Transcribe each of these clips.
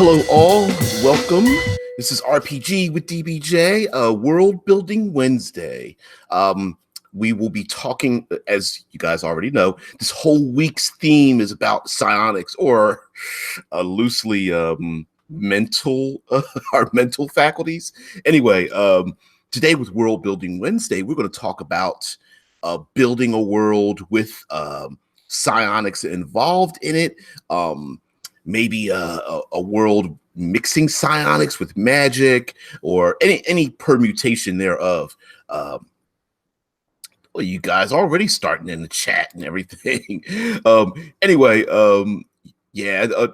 Hello all, welcome. This is RPG with DBJ, World Building Wednesday. We will be talking, as you guys already know, this whole week's theme is about psionics, or loosely mental, our mental faculties. Anyway, today with World Building Wednesday, we're going to talk about building a world with psionics involved in it. Maybe a world mixing psionics with magic, or any permutation thereof. Well, you guys already starting in the chat and everything. Anyway, yeah.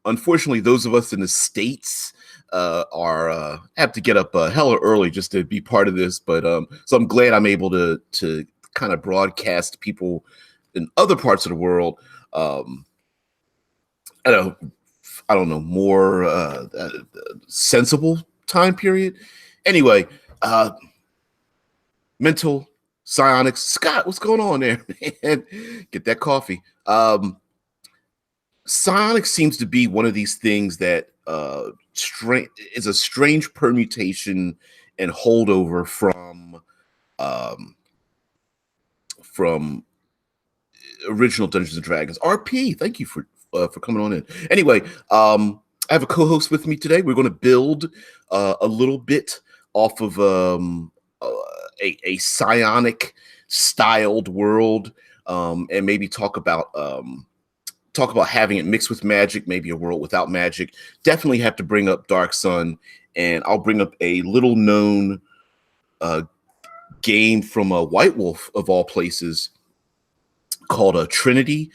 Unfortunately, those of us in the States are have to get up hella early just to be part of this. But so I'm glad I'm able to kind of broadcast to people in other parts of the world. I don't know, more sensible time period. Anyway, mental psionics. Scott, what's going on there, man? Get that coffee. Psionics seems to be one of these things that is a strange permutation and holdover from original Dungeons and Dragons. RP, thank you for coming on in. Anyway, I have a co-host with me today. We're going to build a little bit off of a psionic styled world, and maybe talk about having it mixed with magic, maybe a world without magic. Definitely have to bring up Dark Sun, and I'll bring up a little known game from a White Wolf of all places, called a Trinity,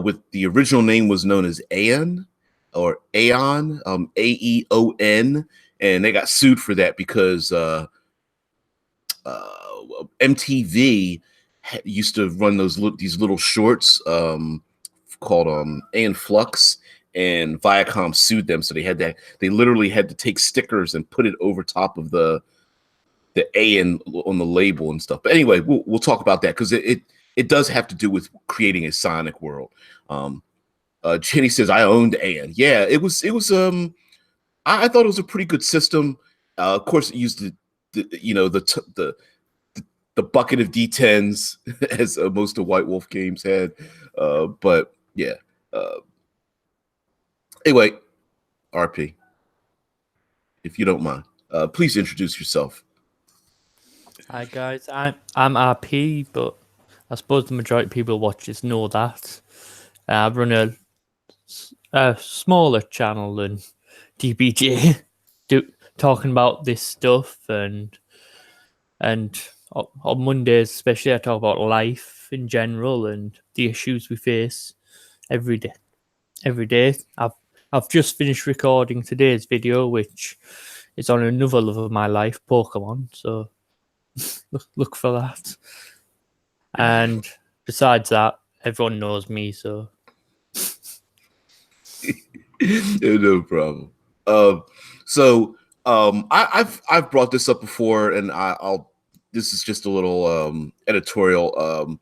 with the original name was known as Aeon, or Aeon, Aeon, and they got sued for that because MTV used to run these little shorts called Aeon Flux, and Viacom sued them, so they literally had to take stickers and put it over top of the Aeon on the label and stuff. But anyway, we'll talk about that because it does have to do with creating a psionic world. Jenny says, I owned Aeon. Yeah, it was I thought it was a pretty good system. Of course, it used the bucket of D10s as most of White Wolf games had. But yeah. Anyway, RP, if you don't mind, please introduce yourself. Hi guys, I'm RP, but I suppose the majority of people watch this know that. I run a smaller channel than DBJ, talking about this stuff, and on Mondays especially I talk about life in general and the issues we face every day. I've just finished recording today's video, which is on another love of my life, Pokemon, so look for that. And besides that, everyone knows me, so no problem. I've brought this up before, and I'll this is just a little editorial.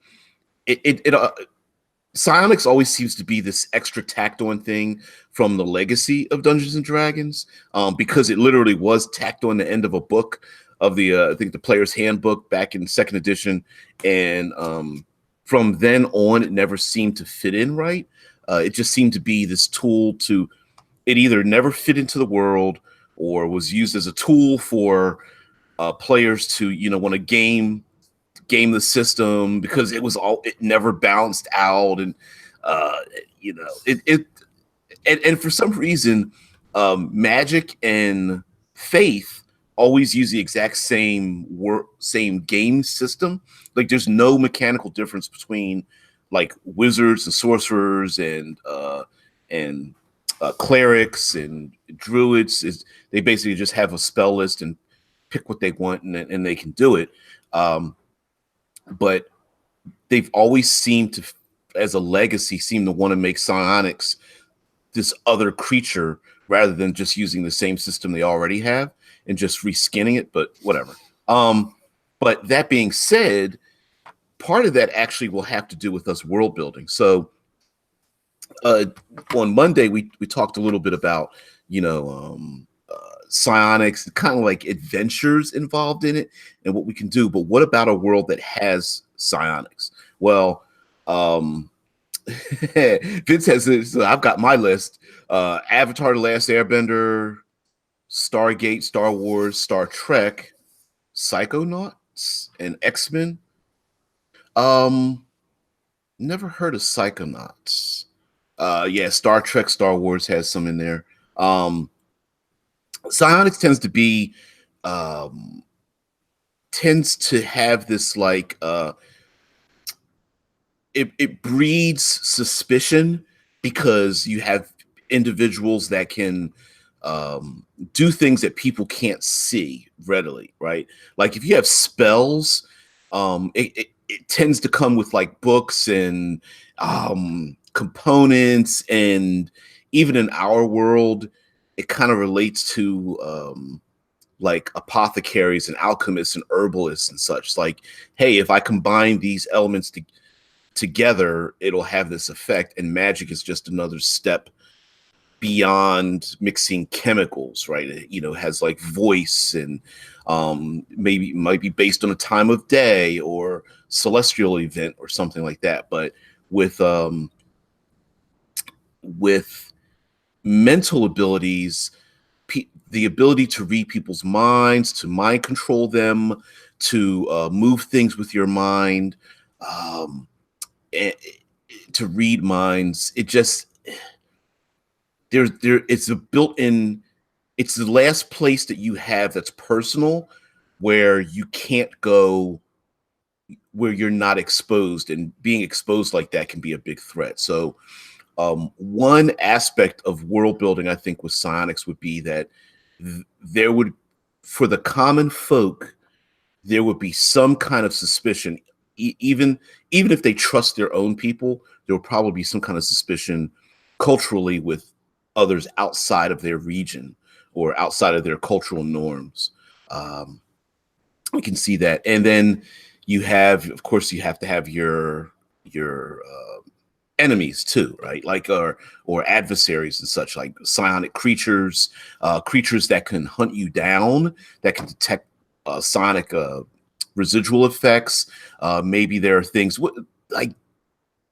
Psionics always seems to be this extra tacked on thing from the legacy of Dungeons and Dragons, because it literally was tacked on the end of a book of the I think the Player's Handbook back in second edition, and from then on it never seemed to fit in right. It just seemed to be this tool it either never fit into the world or was used as a tool for players to want to game the system, because it never balanced out, and and for some reason magic and faith always use the exact same game system. Like there's no mechanical difference between like wizards and sorcerers and clerics and druids. They basically just have a spell list and pick what they want, and they can do it. But they've always seemed to, as a legacy, seem to want to make psionics this other creature rather than just using the same system they already have and just reskinning it, but whatever. But that being said, part of that actually will have to do with us world building. So on Monday, we talked a little bit about psionics, kind of like adventures involved in it and what we can do. But what about a world that has psionics? Well, Vince has this. So I've got my list: Avatar: The Last Airbender, Stargate, Star Wars, Star Trek, Psychonauts, and X-Men. Never heard of Psychonauts. Yeah, Star Trek, Star Wars has some in there. Psionics tends to have this like it breeds suspicion because you have individuals that can do things that people can't see readily, right? Like if you have spells, it tends to come with like books and components, and even in our world, it kind of relates to like apothecaries and alchemists and herbalists and such. Like, hey, if I combine these elements together, it'll have this effect. And magic is just another step beyond mixing chemicals, right? It has like voice, and maybe it might be based on a time of day or celestial event or something like that. But with mental abilities, the ability to read people's minds, to mind control them, to move things with your mind, and to read minds, it just it's a built-in. It's the last place that you have that's personal, where you can't go, where you're not exposed, and being exposed like that can be a big threat. So one aspect of world building, I think, with psionics would be that there would, for the common folk, there would be some kind of suspicion, even if they trust their own people, there will probably be some kind of suspicion culturally with others outside of their region or outside of their cultural norms. We can see that. And then you have, of course, you have to have your enemies too, right? Like or adversaries and such, like psionic creatures, creatures that can hunt you down, that can detect psionic residual effects. Maybe there are things like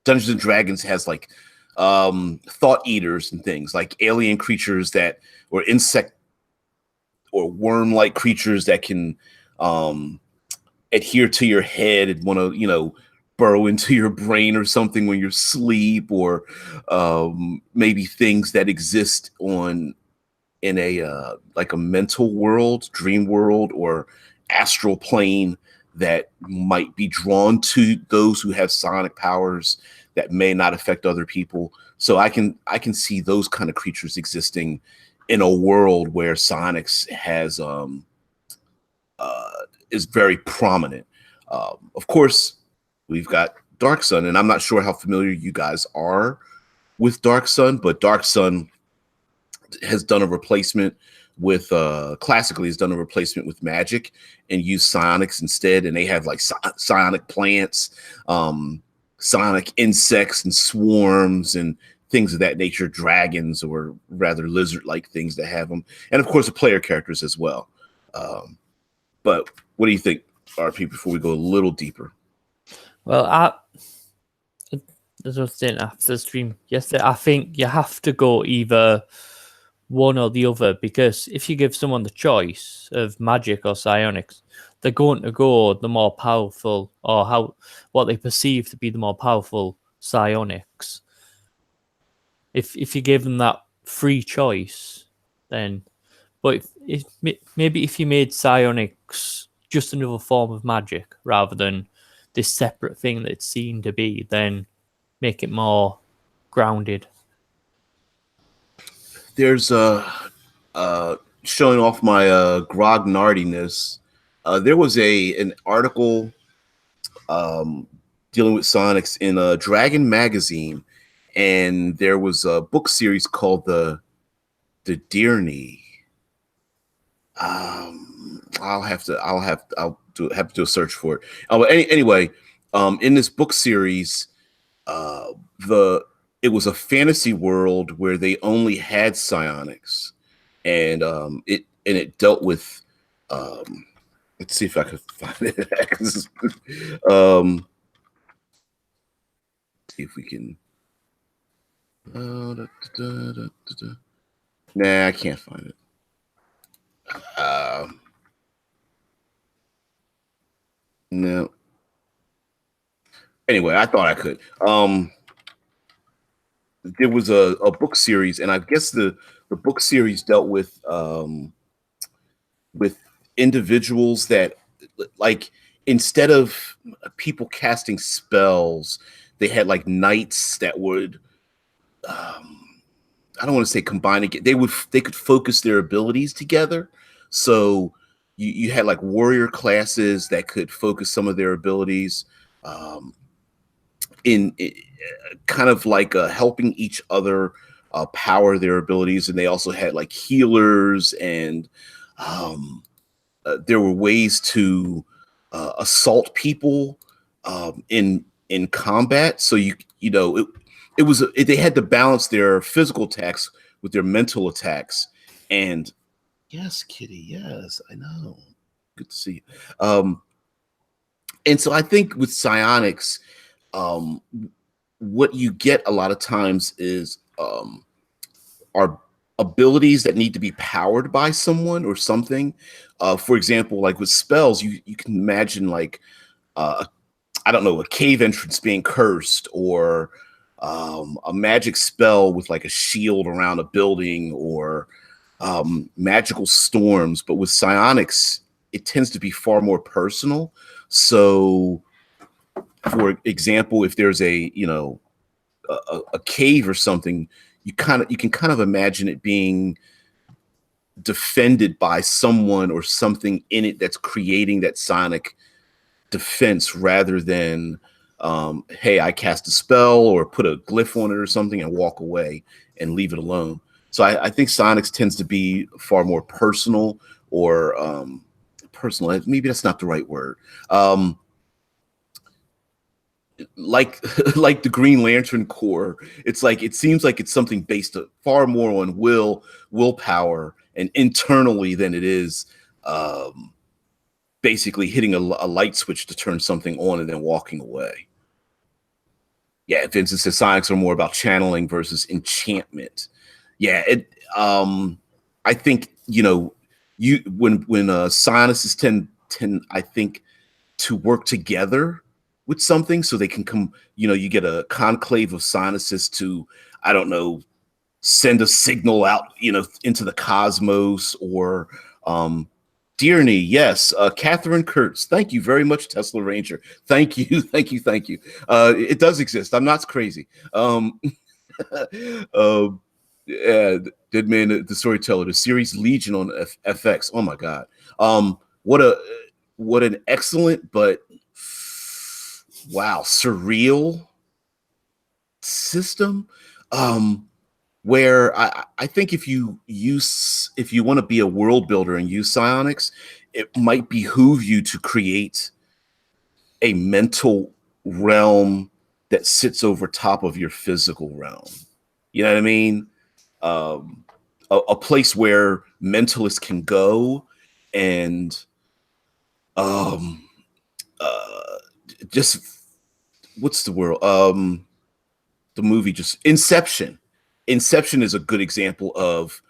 Dungeons and Dragons has like thought eaters and things, like alien creatures that, or insect or worm-like creatures that can adhere to your head and want to, burrow into your brain or something when you're asleep, or maybe things that exist in a like a mental world, dream world, or astral plane that might be drawn to those who have psionic powers that may not affect other people. So I can see those kind of creatures existing in a world where psionics is very prominent. Of course, we've got Dark Sun, and I'm not sure how familiar you guys are with Dark Sun, but Dark Sun has done a replacement with classically has done a replacement with magic and used psionics instead. And they have like psionic plants, psionic insects and swarms and things of that nature, dragons or rather lizard-like things that have them. And of course the player characters as well. But what do you think, RP, before we go a little deeper? Well, as I was saying after the stream yesterday, I think you have to go either one or the other, because if you give someone the choice of magic or psionics, they're going to go the more powerful, or what they perceive to be the more powerful psionics. If you give them that free choice, then, but maybe if you made psionics just another form of magic rather than this separate thing that it's seen to be, then make it more grounded. There's showing off my grognardiness. There was an article dealing with psionics in Dragon magazine, and there was a book series called the Dearney. I'll have to do a search for it. But anyway, in this book series, it was a fantasy world where they only had psionics, and it dealt with let's see if I can find it. See if we can. Nah, I can't find it. No. Anyway, I thought I could. There was a book series, and I guess the book series dealt with individuals that, like, instead of people casting spells, they had like knights that would I don't want to say combine it. They could focus their abilities together. So you had like warrior classes that could focus some of their abilities um, in kind of like helping each other power their abilities, and they also had like healers, and um, there were ways to assault people in combat. So they had to balance their physical attacks with their mental attacks. And yes, Kitty, yes, I know. Good to see you. And so I think with psionics, um, what you get a lot of times is are abilities that need to be powered by someone or something. For example, like with spells, you can imagine like I don't know, a cave entrance being cursed, or a magic spell with like a shield around a building, or magical storms. But with psionics, it tends to be far more personal. So, for example, if there's a cave or something, you can kind of imagine it being defended by someone or something in it that's creating that sonic defense, rather than hey, I cast a spell or put a glyph on it or something and walk away and leave it alone. So I think sonics tends to be far more personal, or personal, maybe that's not the right word, like like the Green Lantern Corps. It's like it seems like it's something based far more on willpower and internally than it is basically hitting a light switch to turn something on and then walking away. Yeah, Vincent says sonics are more about channeling versus enchantment. Yeah, I think you when sinuses tend I think to work together with something, so they can come, you get a conclave of sinuses to, I don't know, send a signal out, into the cosmos, or Dearney, yes, Catherine Kurtz, thank you very much, Tesla Ranger. Thank you, thank you. It does exist. I'm not crazy. uh, yeah, Dead Man, the Storyteller, the series Legion on FX. Oh my God, what an excellent, but wow, surreal system. Where I think if you want to be a world builder and use psionics, it might behoove you to create a mental realm that sits over top of your physical realm. You know what I mean? A place where mentalists can go and uh, just what's the word? The movie just Inception. Inception is a good example of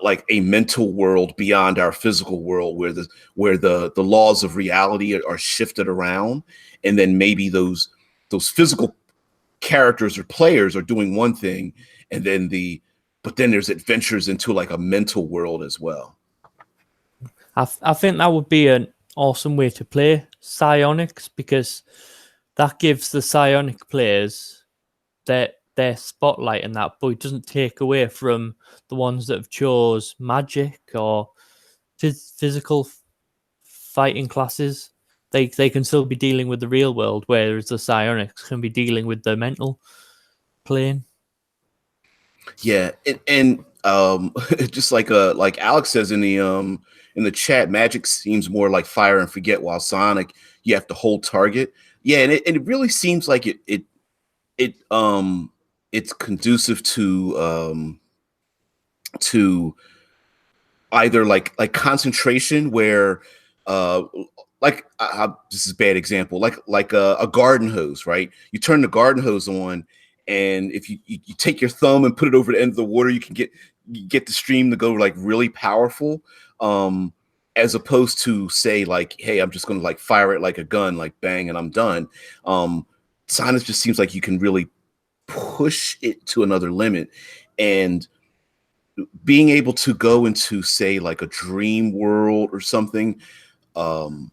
like a mental world beyond our physical world, where the laws of reality are shifted around, and then maybe those physical characters or players are doing one thing, and then but then there's adventures into like a mental world as well. I think that would be an awesome way to play psionics, because that gives the psionic players their spotlight in that, but it doesn't take away from the ones that have chose magic or physical fighting classes. They can still be dealing with the real world, whereas the psionics can be dealing with the mental plane. Yeah, and just like Alex says in the chat, magic seems more like fire and forget, while sonic you have to hold target. Yeah, and it really seems like it's conducive to either like concentration where uh this is a bad example, like a garden hose, right? You turn the garden hose on, and if you take your thumb and put it over the end of the water, you get the stream to go like really powerful, um as opposed to say like, hey, I'm just going to like fire it like a gun, like bang, and I'm done. Science just seems like you can really push it to another limit, and being able to go into say like a dream world or something, um,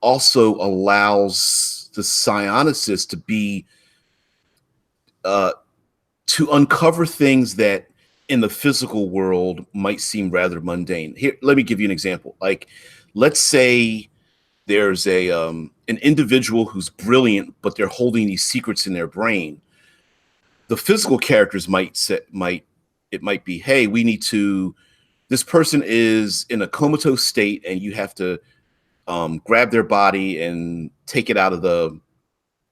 also allows the psionicist to be uh, to uncover things that in the physical world might seem rather mundane. Here, let me give you an example. Like, let's say there's a an individual who's brilliant, but they're holding these secrets in their brain. The physical characters might be, hey, we need to, this person is in a comatose state, and you have to grab their body and take it out of the,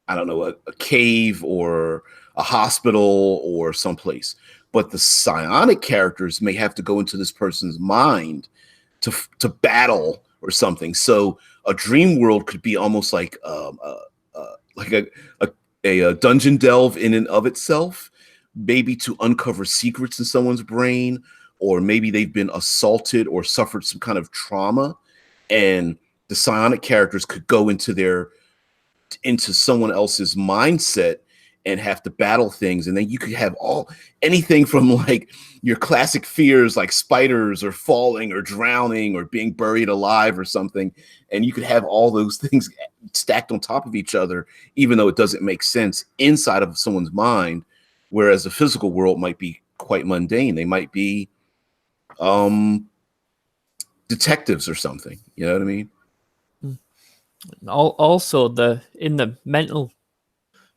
I don't know, a cave or a hospital or someplace. But the psionic characters may have to go into this person's mind to battle or something. So a dream world could be almost like like a dungeon delve in and of itself, maybe to uncover secrets in someone's brain, or maybe they've been assaulted or suffered some kind of trauma, and the psionic characters could go into someone else's mindset and have to battle things. And then you could have anything from like your classic fears like spiders or falling or drowning or being buried alive or something, and you could have all those things stacked on top of each other, even though it doesn't make sense inside of someone's mind. Whereas the physical world might be quite mundane. They might be detectives or something. You know what I mean? Also, in the mental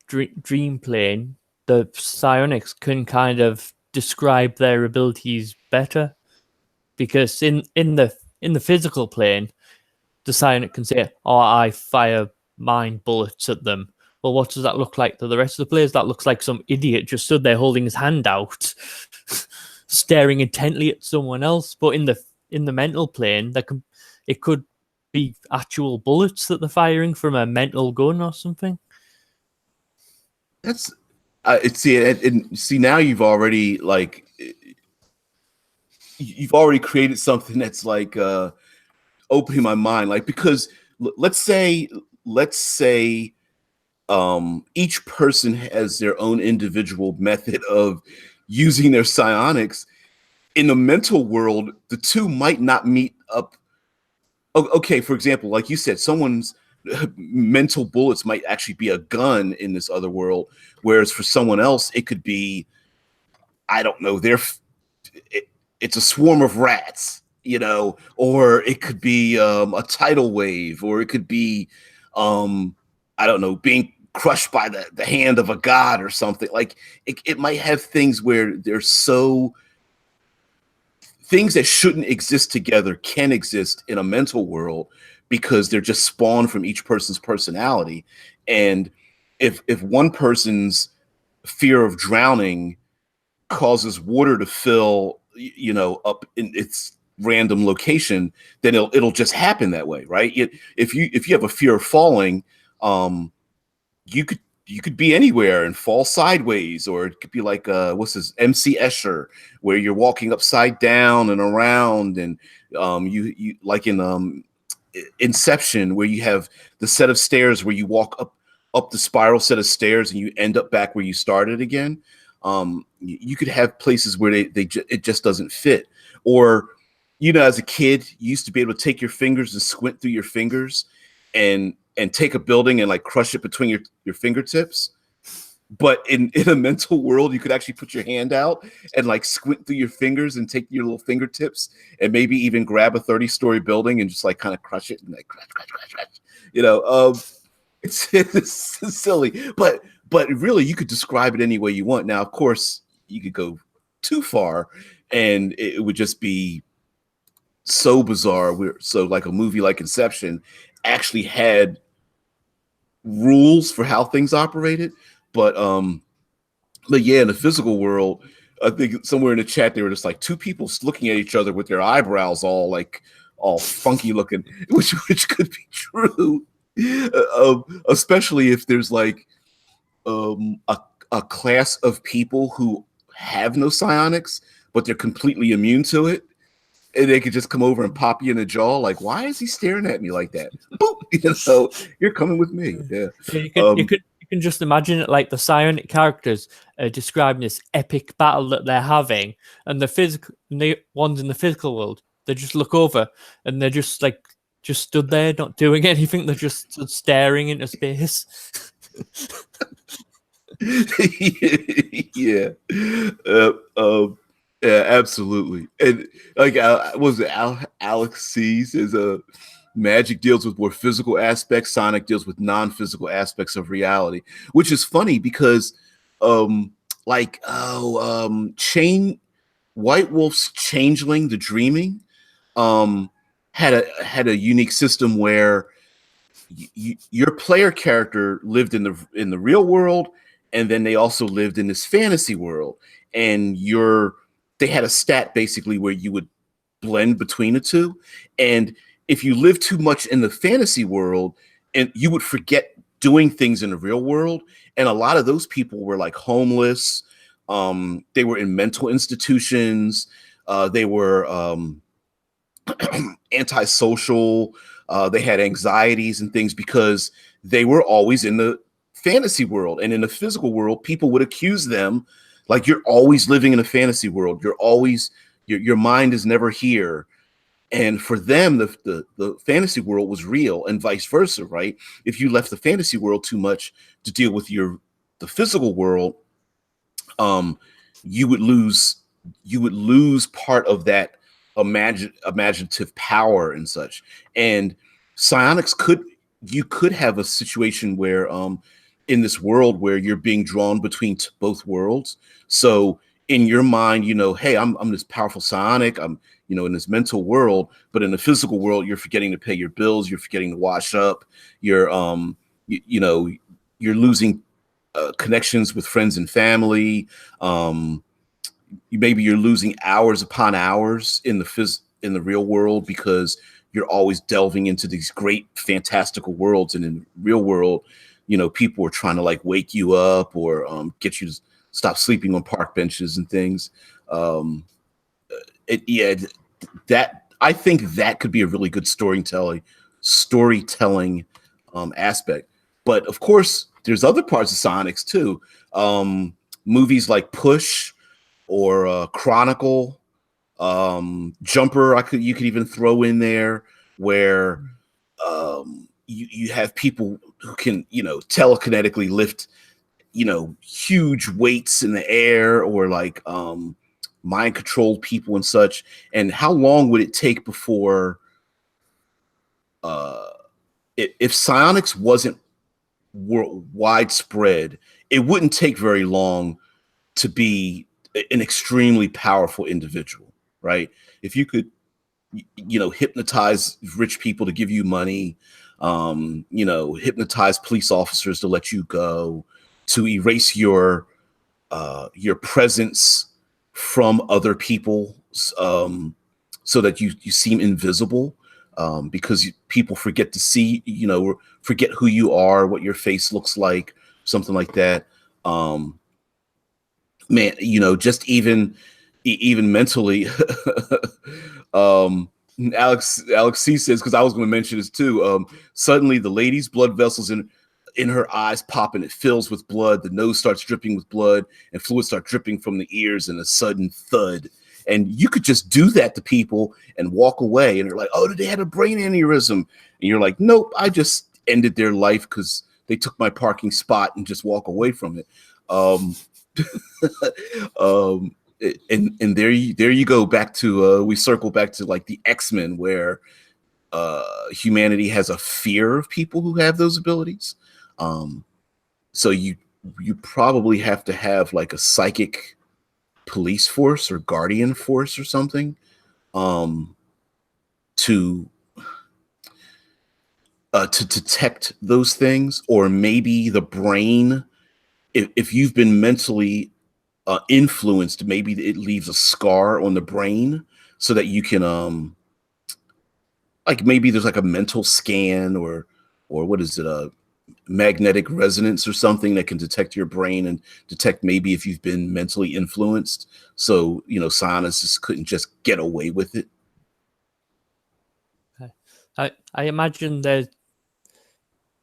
dream plane, the psionics can kind of describe their abilities better, because in the physical plane, the psionic can say, "Oh, I fire mind bullets at them." Well, what does that look like to the rest of the players? That looks like some idiot just stood there holding his hand out, staring intently at someone else. But in the mental plane, it could be actual bullets that they're firing from a mental gun or something. That's see now you've already created something that's like opening my mind, like, because let's say each person has their own individual method of using their psionics. In the mental world, the two might not meet up. Okay, for example, like you said, someone's mental bullets might actually be a gun in this other world, whereas for someone else it could be, I don't know, it's a swarm of rats, or it could be a tidal wave, or it could be I don't know, being crushed by the hand of a god or something. Like it might have things where there's so things that shouldn't exist together can exist in a mental world because they're just spawned from each person's personality. And if one person's fear of drowning causes water to fill, up in its random location, then it'll just happen that way, right? If you have a fear of falling, you could be anywhere and fall sideways, or it could be like what's this, MC Escher, where you're walking upside down and around, and you like in Inception, where you have the set of stairs where you walk up the spiral set of stairs and you end up back where you started again. You could have places where it just doesn't fit. Or as a kid, you used to be able to take your fingers and squint through your fingers and take a building and like crush it between your fingertips. But in a mental world, you could actually put your hand out and like squint through your fingers and take your little fingertips and maybe even grab a 30-story building and just like kind of crush it and like crush. It's silly, but really you could describe it any way you want. Now, of course, you could go too far and it would just be so bizarre. So like a movie like Inception actually had rules for how things operated, but yeah, in the physical world, I think somewhere in the chat they were just like two people looking at each other with their eyebrows all funky looking, which could be true, especially if there's like a class of people who have no psionics, but they're completely immune to it. And they could just come over and pop you in the jaw, like, why is he staring at me like that? Boop, you're coming with me. Yeah. You can just imagine it like the psionic characters describing this epic battle that they're having, and the ones in the physical world, they just look over and they're just like just stood there, not doing anything. They're just stood staring into space. Yeah. Uh, yeah, absolutely. And like, was it Alex sees is a magic deals with more physical aspects. Sonic deals with non-physical aspects of reality, which is funny because, Chain White Wolf's Changeling, the Dreaming, had a unique system where your player character lived in the real world, and then they also lived in this fantasy world, and they had a stat basically where you would blend between the two, and if you live too much in the fantasy world, and you would forget doing things in the real world, and a lot of those people were like homeless, they were in mental institutions, they were antisocial. They had anxieties and things because they were always in the fantasy world. And in the physical world, people would accuse them like, you're always living in a fantasy world. You're always, your mind is never here. And for them, the fantasy world was real, and vice versa, right? If you left the fantasy world too much to deal with the physical world, you would lose part of that imaginative power and such. And psionics you could have a situation where in this world where you're being drawn between both worlds. So in your mind, hey, I'm this powerful psionic, I'm in this mental world, but in the physical world, you're forgetting to pay your bills, you're forgetting to wash up, you're you're losing connections with friends and family. Maybe you're losing hours upon hours in the real world because you're always delving into these great fantastical worlds, and in the real world, people are trying to like wake you up or get you to stop sleeping on park benches and things. That I think that could be a really good storytelling aspect. But of course, there's other parts of Sonics too. Movies like Push or Chronicle, Jumper. You could even throw in there where you have people who can telekinetically lift huge weights in the air, or like mind controlled people and such. And how long would it take before if psionics wasn't widespread, it wouldn't take very long to be an extremely powerful individual, right? If you could hypnotize rich people to give you money, hypnotize police officers to let you go, to erase your presence from other people, so that you seem invisible, because people forget to see, forget who you are, what your face looks like, something like that. Man, just even mentally. Alex C says, because I was going to mention this too. Suddenly, the lady's blood vessels in her eyes pop, and it fills with blood. The nose starts dripping with blood, and fluid starts dripping from the ears, and a sudden thud. And you could just do that to people and walk away, and they're like, "Oh, did they have a brain aneurysm?" And you're like, "Nope, I just ended their life because they took my parking spot," and just walk away from it. And there you go, back to we circle back to like the X-Men, where humanity has a fear of people who have those abilities. So you probably have to have like a psychic police force or guardian force or something to detect those things. Or maybe the brain, if you've been mentally influenced, maybe it leaves a scar on the brain so that you can like maybe there's like a mental scan or what is it, a magnetic resonance or something that can detect your brain and detect maybe if you've been mentally influenced. So, you know, psionists couldn't just get away with it. I imagine they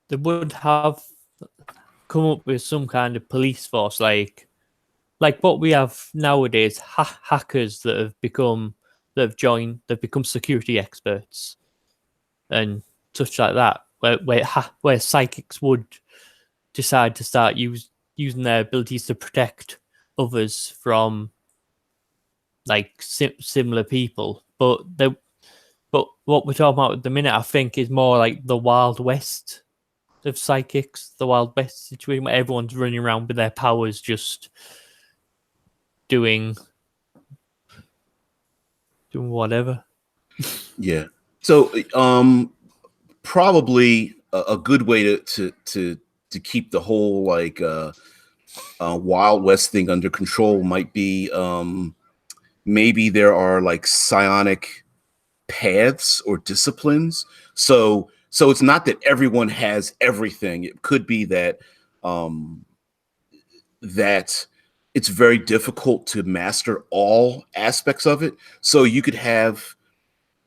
would have come up with some kind of police force, like what we have nowadays, hackers that have become they've become security experts and such like that, where psychics would decide to start using their abilities to protect others from like similar people. But what we're talking about at the minute, I think, is more like the Wild West of psychics, the Wild West situation where everyone's running around with their powers, just doing whatever. Yeah. So, probably a good way to keep the whole like Wild West thing under control might be maybe there are like psionic paths or disciplines. So it's not that everyone has everything. It could be that that it's very difficult to master all aspects of it. So you could have,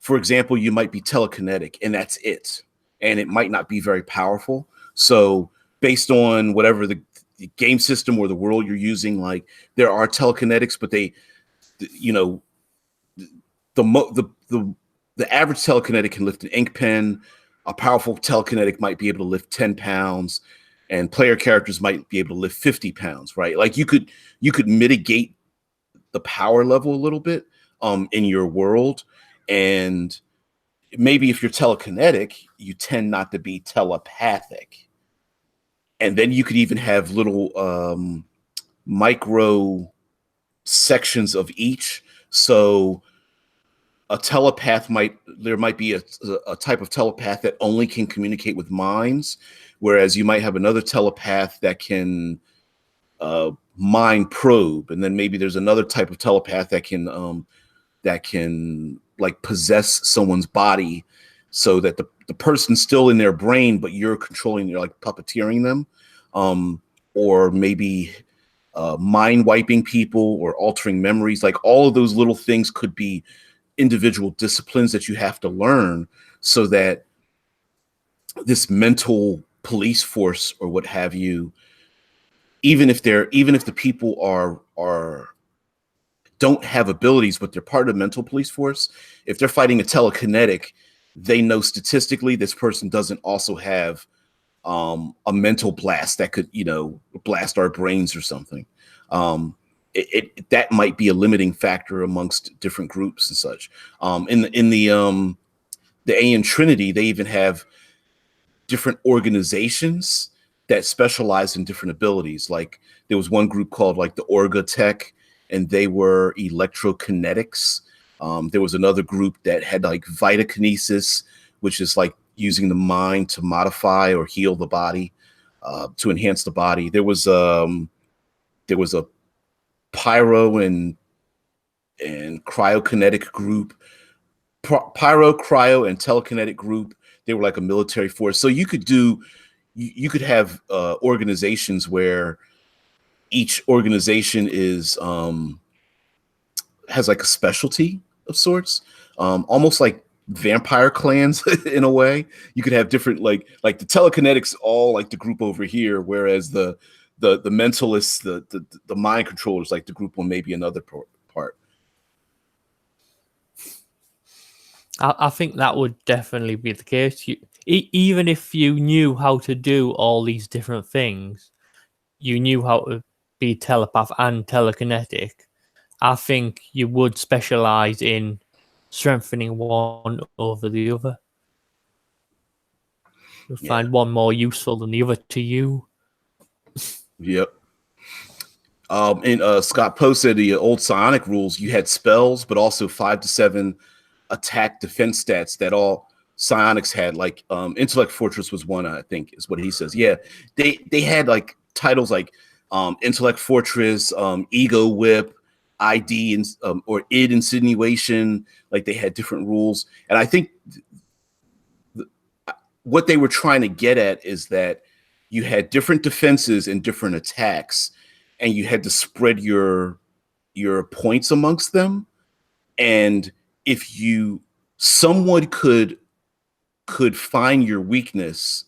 for example, you might be telekinetic and that's it. And it might not be very powerful. So based on whatever the game system or the world you're using, like there are telekinetics, but they, you know, the average telekinetic can lift an ink pen. A powerful telekinetic might be able to lift 10 pounds, and player characters might be able to lift 50 pounds, right? Like you could mitigate the power level a little bit in your world. And maybe if you're telekinetic, you tend not to be telepathic. And then you could even have little micro sections of each. So there might be a type of telepath that only can communicate with minds, whereas you might have another telepath that can mind probe, and then maybe there's another type of telepath that can like possess someone's body, so that the person's still in their brain, but you're controlling, you're like puppeteering them, or maybe mind wiping people or altering memories. Like all of those little things could be individual disciplines that you have to learn, so that this mental police force or what have you, even if the people are don't have abilities, but they're part of the mental police force, if they're fighting a telekinetic, they know statistically this person doesn't also have a mental blast that could, you know, blast our brains or something. That might be a limiting factor amongst different groups and such. In the Aeon Trinity, they even have different organizations that specialize in different abilities. Like there was one group called like the Orga Tech, and they were electrokinetics. There was another group that had like vitakinesis, which is like using the mind to modify or heal the body, to enhance the body. There was a pyro and cryokinetic group, pyro, cryo, and telekinetic group. They were like a military force. So you could have organizations where each organization is has like a specialty of sorts, almost like vampire clans in a way. You could have different like the telekinetics, all like the group over here, whereas the mentalists, the mind controllers, like the group on maybe another part. I think that would definitely be the case. Even if you knew how to do all these different things, you knew how to be telepath and telekinetic, I think you would specialize in strengthening one over the other. You'll find one more useful than the other to you. Yep. And Scott Poe said the old psionic rules, you had spells, but also 5 to 7 attack defense stats that all psionics had. Like Intellect Fortress was one, I think, is what he says. Yeah, they had like titles like intellect fortress, ego whip, ID and or id insinuation. Like they had different rules, and I think what they were trying to get at is that you had different defenses and different attacks, and you had to spread your points amongst them. And if you someone could find your weakness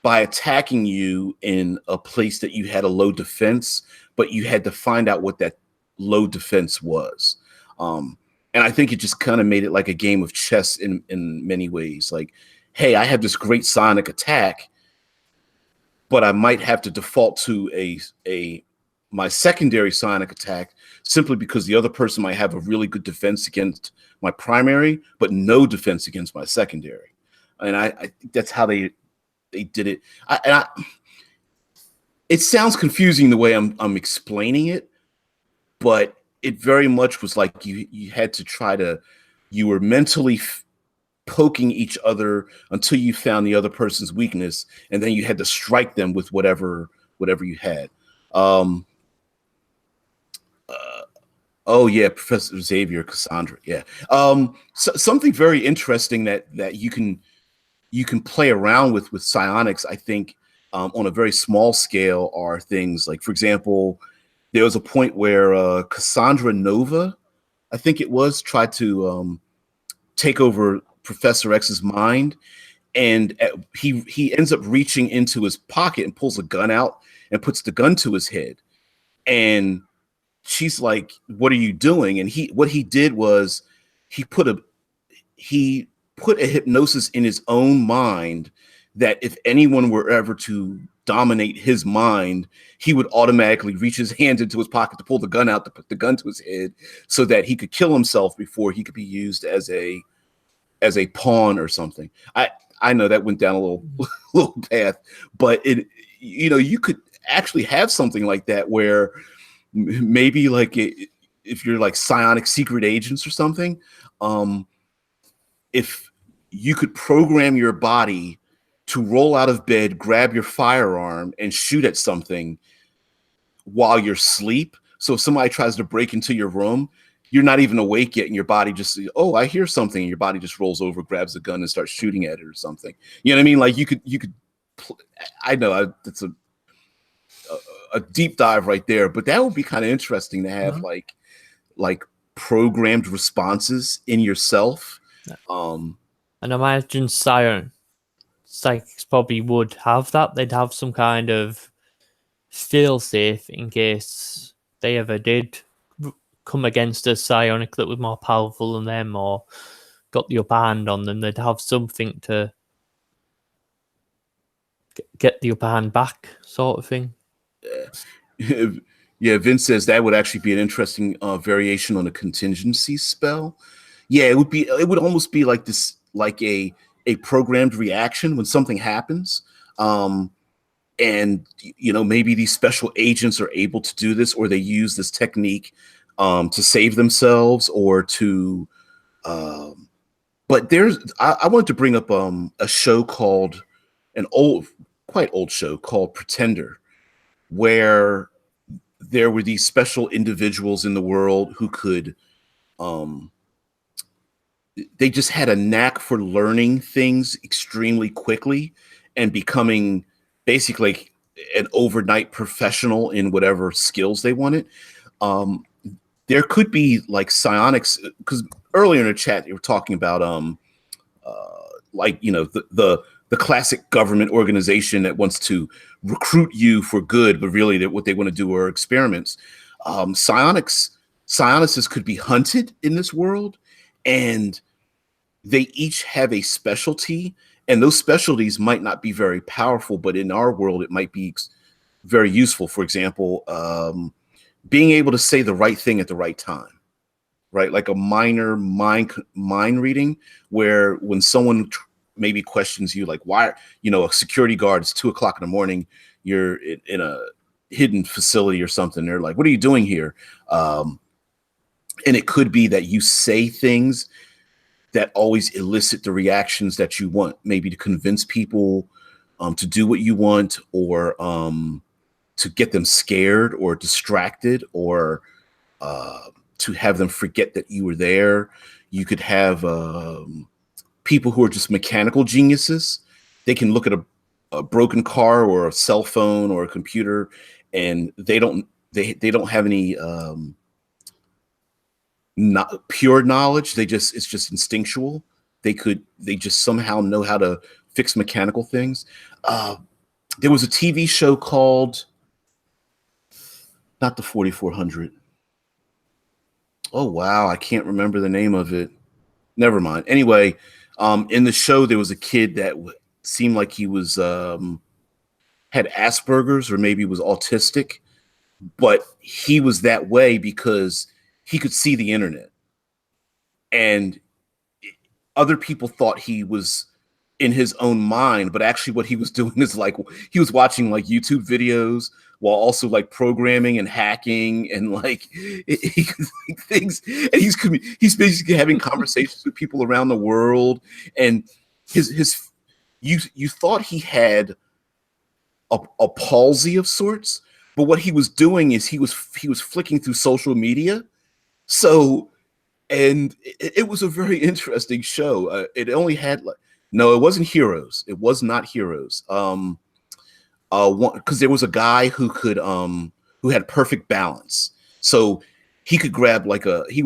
by attacking you in a place that you had a low defense, but you had to find out what that low defense was. And I think it just kind of made it like a game of chess in many ways. Like, hey, I have this great sonic attack, but I might have to default to my secondary sonic attack simply because the other person might have a really good defense against my primary, but no defense against my secondary. And I think that's how they did it. It sounds confusing the way I'm explaining it, but it very much was like you had to try to, you were mentally poking each other until you found the other person's weakness, and then you had to strike them with whatever you had. Oh yeah, Professor Xavier Cassandra. Yeah. Something very interesting that you can play around with psionics, I think, on a very small scale are things like, for example, there was a point where Cassandra Nova, I think it was, tried to take over Professor X's mind, and he ends up reaching into his pocket and pulls a gun out and puts the gun to his head, and she's like, "What are you doing?" And what he did was he put a hypnosis in his own mind that if anyone were ever to dominate his mind, he would automatically reach his hand into his pocket to pull the gun out, to put the gun to his head, so that he could kill himself before he could be used as a pawn or something. I know that went down a little path, but you could actually have something like that where maybe like if you're like psionic secret agents or something, if you could program your body to roll out of bed, grab your firearm, and shoot at something while you're asleep. So if somebody tries to break into your room, you're not even awake yet, and your body just, oh, I hear something, and your body just rolls over, grabs a gun, and starts shooting at it or something. You know what I mean? Like you could. I know it's a deep dive right there, but that would be kind of interesting to have like programmed responses in yourself. And imagine psychics probably would have that. They'd have some kind of fail safe in case they ever did come against a psionic that was more powerful than them or got the upper hand on them. They'd have something to get the upper hand back, sort of thing. Yeah, Vince says that would actually be an interesting variation on a contingency spell. Yeah, it would almost be like this, like a programmed reaction when something happens. And maybe these special agents are able to do this, or they use this technique to save themselves, or to but I wanted to bring up a show called, quite old show called Pretender, where there were these special individuals in the world who could they just had a knack for learning things extremely quickly and becoming basically an overnight professional in whatever skills they wanted. There could be like psionics, because earlier in the chat you were talking about the classic government organization that wants to recruit you for good, but really what they want to do are experiments. Psionics could be hunted in this world, and they each have a specialty, and those specialties might not be very powerful, but in our world, it might be very useful. For example, being able to say the right thing at the right time, right? Like a minor mind reading, where when someone maybe questions you, like, why, a security guard, it's 2:00 in the morning, you're in a hidden facility or something. They're like, what are you doing here? And it could be that you say things that always elicit the reactions that you want, maybe to convince people to do what you want, or get them scared or distracted, or to have them forget that you were there. You could have people who are just mechanical geniuses. They can look at a broken car or a cell phone or a computer, and they don't have any not pure knowledge. It's just instinctual. They just somehow know how to fix mechanical things. There was a TV show called, not the 4400. Oh wow, I can't remember the name of it. Never mind. Anyway, in the show there was a kid that seemed like he was had Asperger's, or maybe was autistic, but he was that way because he could see the internet, and other people thought he was in his own mind, but actually what he was doing is like he was watching like YouTube videos while also like programming and hacking, and like he could think things, and he's basically having conversations with people around the world. And you thought he had a palsy of sorts, but what he was doing is he was flicking through social media. So, and it was a very interesting show. It only had no, it wasn't Heroes. It was not Heroes. Because there was a guy who had perfect balance, so he could grab he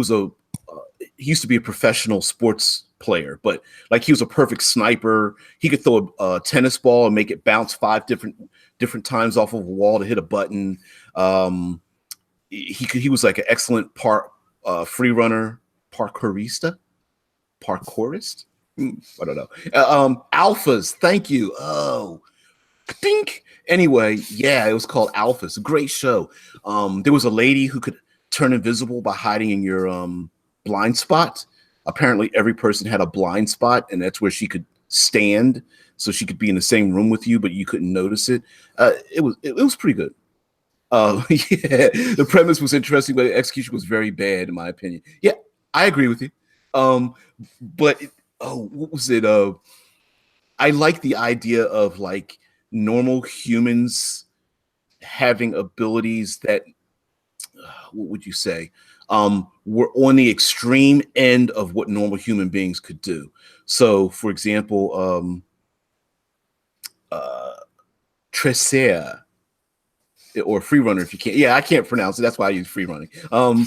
used to be a professional sports player, but like he was a perfect sniper. He could throw a tennis ball and make it bounce 5 different times off of a wall to hit a button. He was like an excellent free runner, parkourist. I don't know. Alphas, thank you. Oh, dink. Anyway, yeah, it was called Alphas. A great show. There was a lady who could turn invisible by hiding in your blind spot. Apparently, every person had a blind spot, and that's where she could stand, so she could be in the same room with you, but you couldn't notice it. It was pretty good. Yeah, the premise was interesting, but the execution was very bad, in my opinion. Yeah, I agree with you. But what was it? I like the idea of like normal humans having abilities that, what would you say, were on the extreme end of what normal human beings could do. So, for example, Tresea, or free runner, if you can't. Yeah, I can't pronounce it. That's why I use free running. A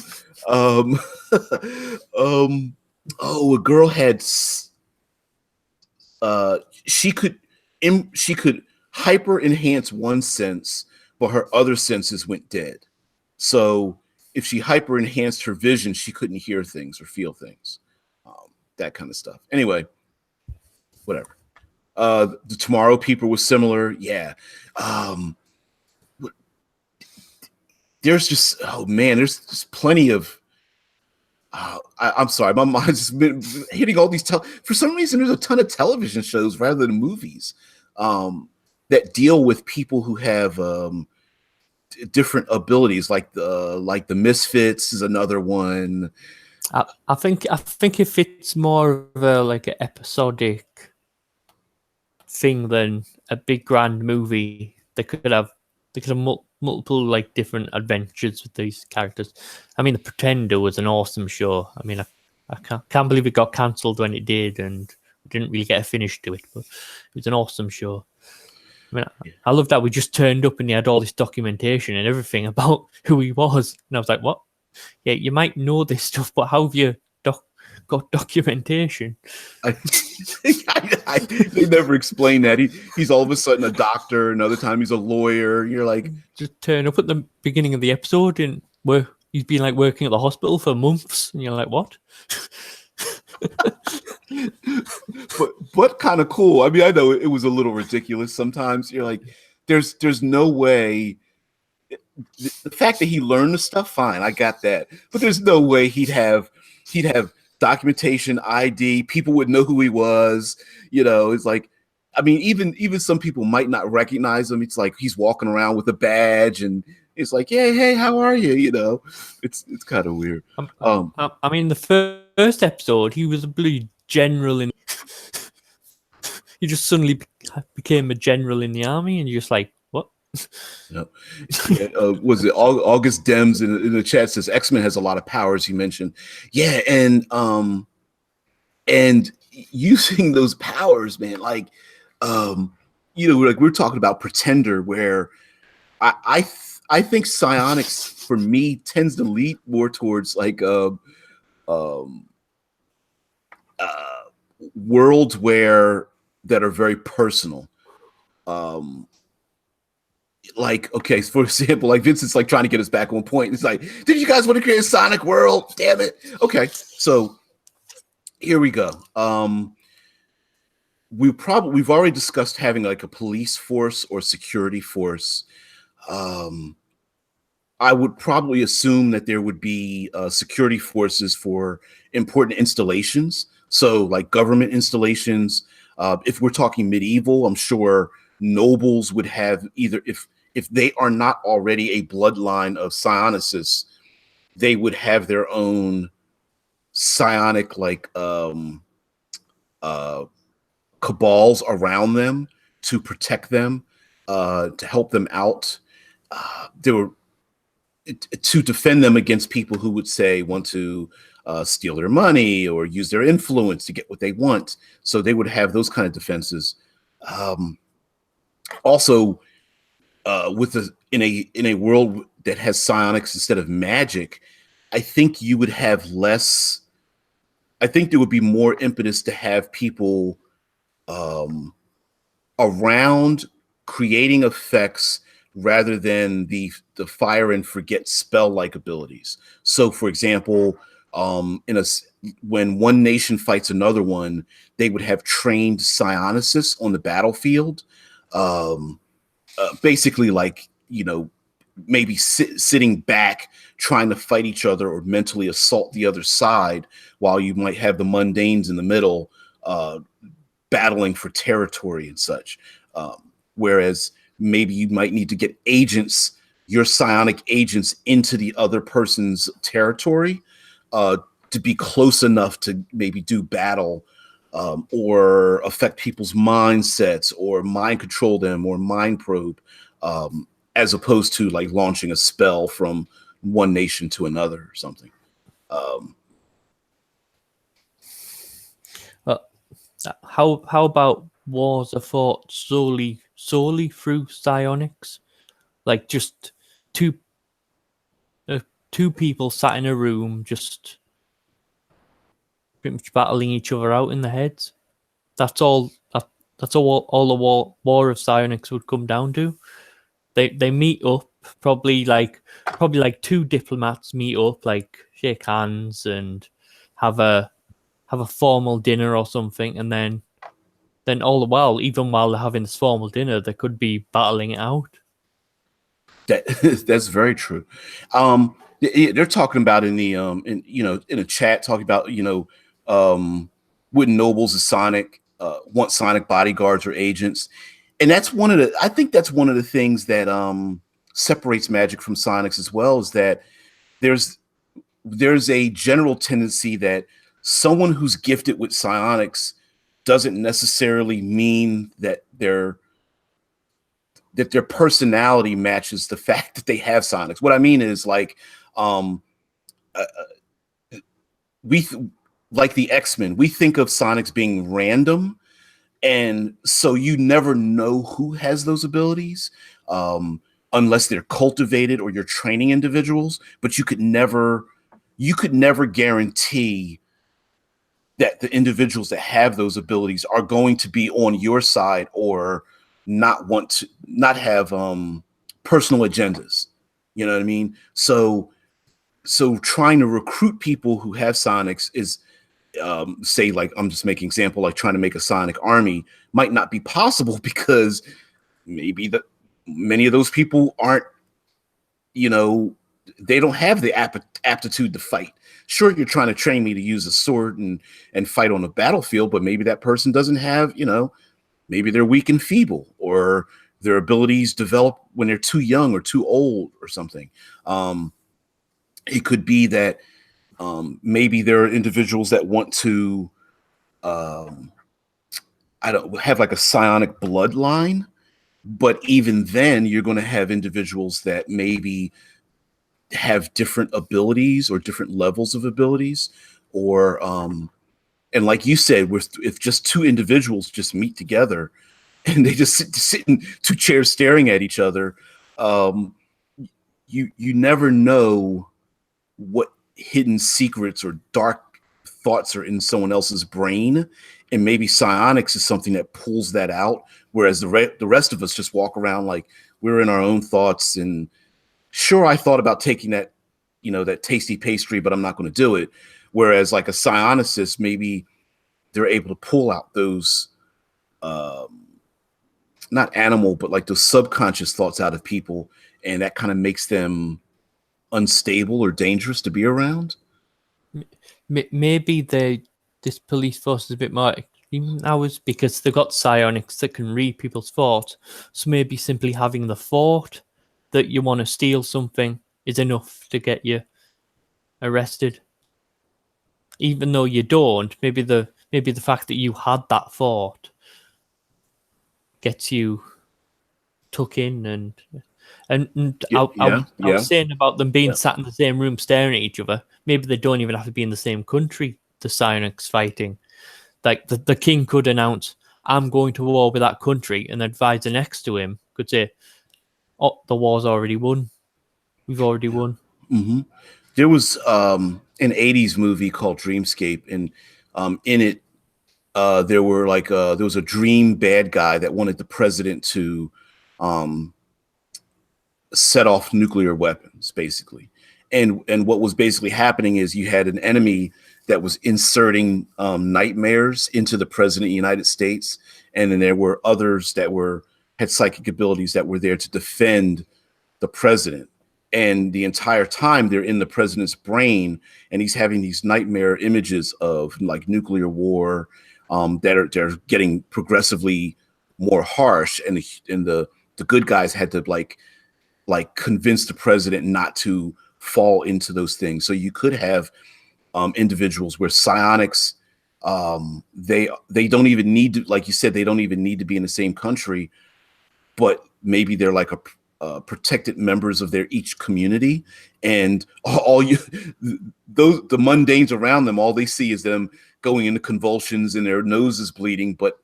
girl had she could hyper enhance one sense, but her other senses went dead. So if she hyper enhanced her vision, she couldn't hear things or feel things, that kind of stuff. Anyway, whatever. The Tomorrow People was similar. Yeah. There's just, oh man, there's just plenty of. I'm sorry, my mind's just been hitting all these. For some reason, there's a ton of television shows rather than movies that deal with people who have different abilities, like the Misfits is another one. I think if it's more of a like an episodic thing than a big grand movie, they could have multiple like different adventures with these characters. I mean, The Pretender was an awesome show. I mean, I can't believe it got cancelled when it did, and we didn't really get a finish to it, but it was an awesome show. I mean, I love that we just turned up and he had all this documentation and everything about who he was, and I was like, what? Yeah, you might know this stuff, but how have you got documentation? They never explain that. He's all of a sudden a doctor, another time he's a lawyer. You're like, just turn up at the beginning of the episode and he's been like working at the hospital for months, and you're like, what? but kind of cool. I mean, I know it was a little ridiculous sometimes. You're like, there's no way. The fact that he learned the stuff, fine, I got that, but there's no way he'd have documentation, ID. People would know who he was. You know, it's like, I mean, even some people might not recognize him. It's like he's walking around with a badge, and it's like, hey, how are you? You know, it's kind of weird. I mean, the first episode, he was a blue general in. He just suddenly became a general in the army, and you're just like, what? Yep. Yeah, was it August Dems in the chat says X-Men has a lot of powers, he mentioned. Yeah, and using those powers, man, like like we're talking about Pretender, where I think psionics for me tends to lead more towards like um uh worlds where that are very personal. Um like, okay, for example, like Vincent's like trying to get us back on point. It's like, did you guys want to create a Sonic world? Damn it. Okay, so here we go. We've already discussed having like a police force or security force. Um, I would probably assume that there would be security forces for important installations. So, like government installations. If we're talking medieval, I'm sure nobles would have either if they are not already a bloodline of psionicists, they would have their own psionic like uh, cabals around them to protect them, to help them out. There were to defend them against people who would say want to steal their money or use their influence to get what they want. So they would have those kind of defenses. Also, with in a world that has psionics instead of magic, I think you would have less. I think there would be more impetus to have people um, around creating effects rather than the fire and forget spell like abilities. So, for example, in a when one nation fights another one, they would have trained psionicists on the battlefield. Um, Basically, like maybe sitting back trying to fight each other or mentally assault the other side, while you might have the mundanes in the middle battling for territory and such. Whereas maybe you might need to get agents, your psionic agents, into the other person's territory to be close enough to maybe do battle, or affect people's mindsets or mind control them or mind probe, as opposed to like launching a spell from one nation to another or something. Uh, how about wars are fought solely through psionics? Like just two two people sat in a room, just pretty much battling each other out in the heads. That's all. That's all the war of psionics would come down to. They meet up, probably like two diplomats meet up, like shake hands and have a formal dinner or something, and then all the while, even while they're having this formal dinner, they could be battling it out. That's very true. They're talking about in the in a chat, talking about wooden nobles is Sonic, want Sonic bodyguards or agents, and that's one of the. I think that's one of the things that separates Magic from Sonics as well, is that there's a general tendency that someone who's gifted with psionics doesn't necessarily mean that their personality matches the fact that they have sonics. What I mean is like uh, we like the X-Men, we think of sonics being random, and so you never know who has those abilities, unless they're cultivated or you're training individuals, but you could never guarantee that the individuals that have those abilities are going to be on your side or not have personal agendas. You know what I mean? So trying to recruit people who have sonics is, say, like, I'm just making example, like trying to make a sonic army might not be possible because maybe many of those people aren't, they don't have the aptitude to fight. Sure, you're trying to train me to use a sword and fight on a battlefield, but maybe that person doesn't have, maybe they're weak and feeble, or their abilities develop when they're too young or too old or something. It could be that maybe there are individuals that want to, I don't have like a psionic bloodline, But even then, you're going to have individuals that maybe have different abilities or different levels of abilities, or and like you said, if just two individuals just meet together and they just sit in two chairs staring at each other, um, you never know what hidden secrets or dark thoughts are in someone else's brain, and maybe psionics is something that pulls that out, whereas the rest of us just walk around like we're in our own thoughts. And sure, I thought about taking that, that tasty pastry, but I'm not going to do it. Whereas like a psionicist, maybe they're able to pull out those not animal, but like those subconscious thoughts out of people, and that kind of makes them unstable or dangerous to be around. Maybe this police force is a bit more extreme ours because they've got psionics that can read people's thoughts. So maybe simply having the thought that you want to steal something is enough to get you arrested. Even though you don't, maybe the fact that you had that thought gets you took in. And I was saying about them being sat in the same room staring at each other. Maybe they don't even have to be in the same country. The psionics fighting, like the king could announce, "I'm going to war with that country," and the advisor next to him could say, "Oh, the war's already won. We've already won." Mm-hmm. There was an '80s movie called Dreamscape, and in it, there was a dream bad guy that wanted the president to set off nuclear weapons, basically. And what was basically happening is you had an enemy that was inserting nightmares into the president of the United States, and then there were others that had psychic abilities that were there to defend the president. And the entire time they're in the president's brain, and he's having these nightmare images of like nuclear war they're getting progressively more harsh, and the good guys had to like convince the president not to fall into those things. So you could have individuals where psionics, they don't even need to, like you said, they don't even need to be in the same country, but maybe they're like a protected members of their each community, and the mundanes around them, all they see is them going into convulsions and their nose is bleeding, but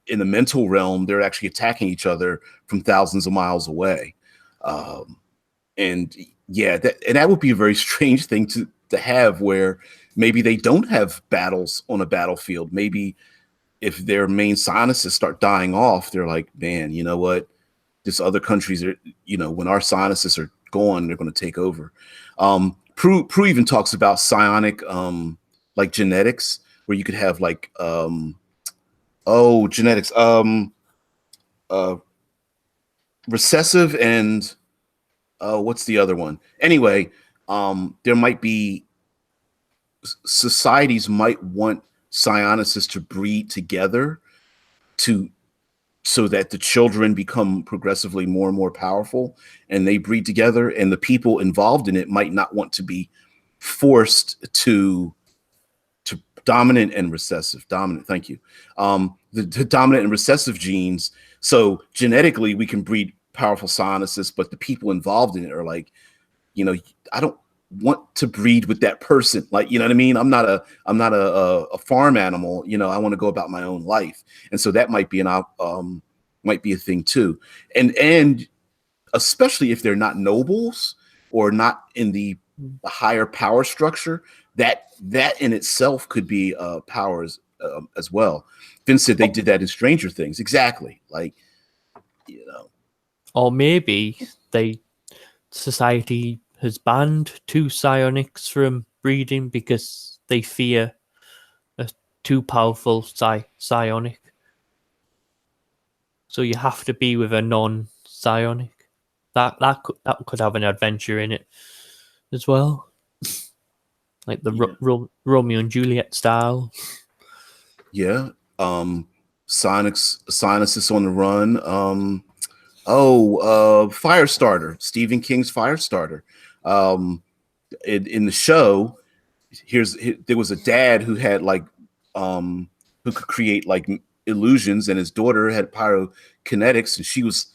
in the mental realm, they're actually attacking each other from thousands of miles away. And yeah, that would be a very strange thing to have, where maybe they don't have battles on a battlefield. Maybe if their main psionicists start dying off, they're like, man, you know what? This other countries are, when our psionicists are gone, they're going to take over. Prue even talks about psionic, like genetics, where you could have like, genetics, recessive and what's the other one? Anyway, there might be societies might want psionicists to breed together so that the children become progressively more and more powerful, and they breed together, and the people involved in it might not want to be forced to dominant and recessive. Dominant, thank you. The dominant and recessive genes. So genetically, we can breed powerful psionicists, but the people involved in it are like, I don't want to breed with that person. Like, you know what I mean? I'm not a farm animal. I want to go about my own life. And so that might be might be a thing too. And especially if they're not nobles or not in the higher power structure, that in itself could be powers as well. Vince said they did that in Stranger Things. Exactly. Like, Or maybe society has banned two psionics from breeding because they fear a too powerful psionic. So you have to be with a non-psionic. That could have an adventure in it as well, like the Romeo and Juliet style. Yeah, Psionicist on the Run. Firestarter, Stephen King's Firestarter. In the show, there was a dad who had like who could create like illusions, and his daughter had pyrokinetics, and she was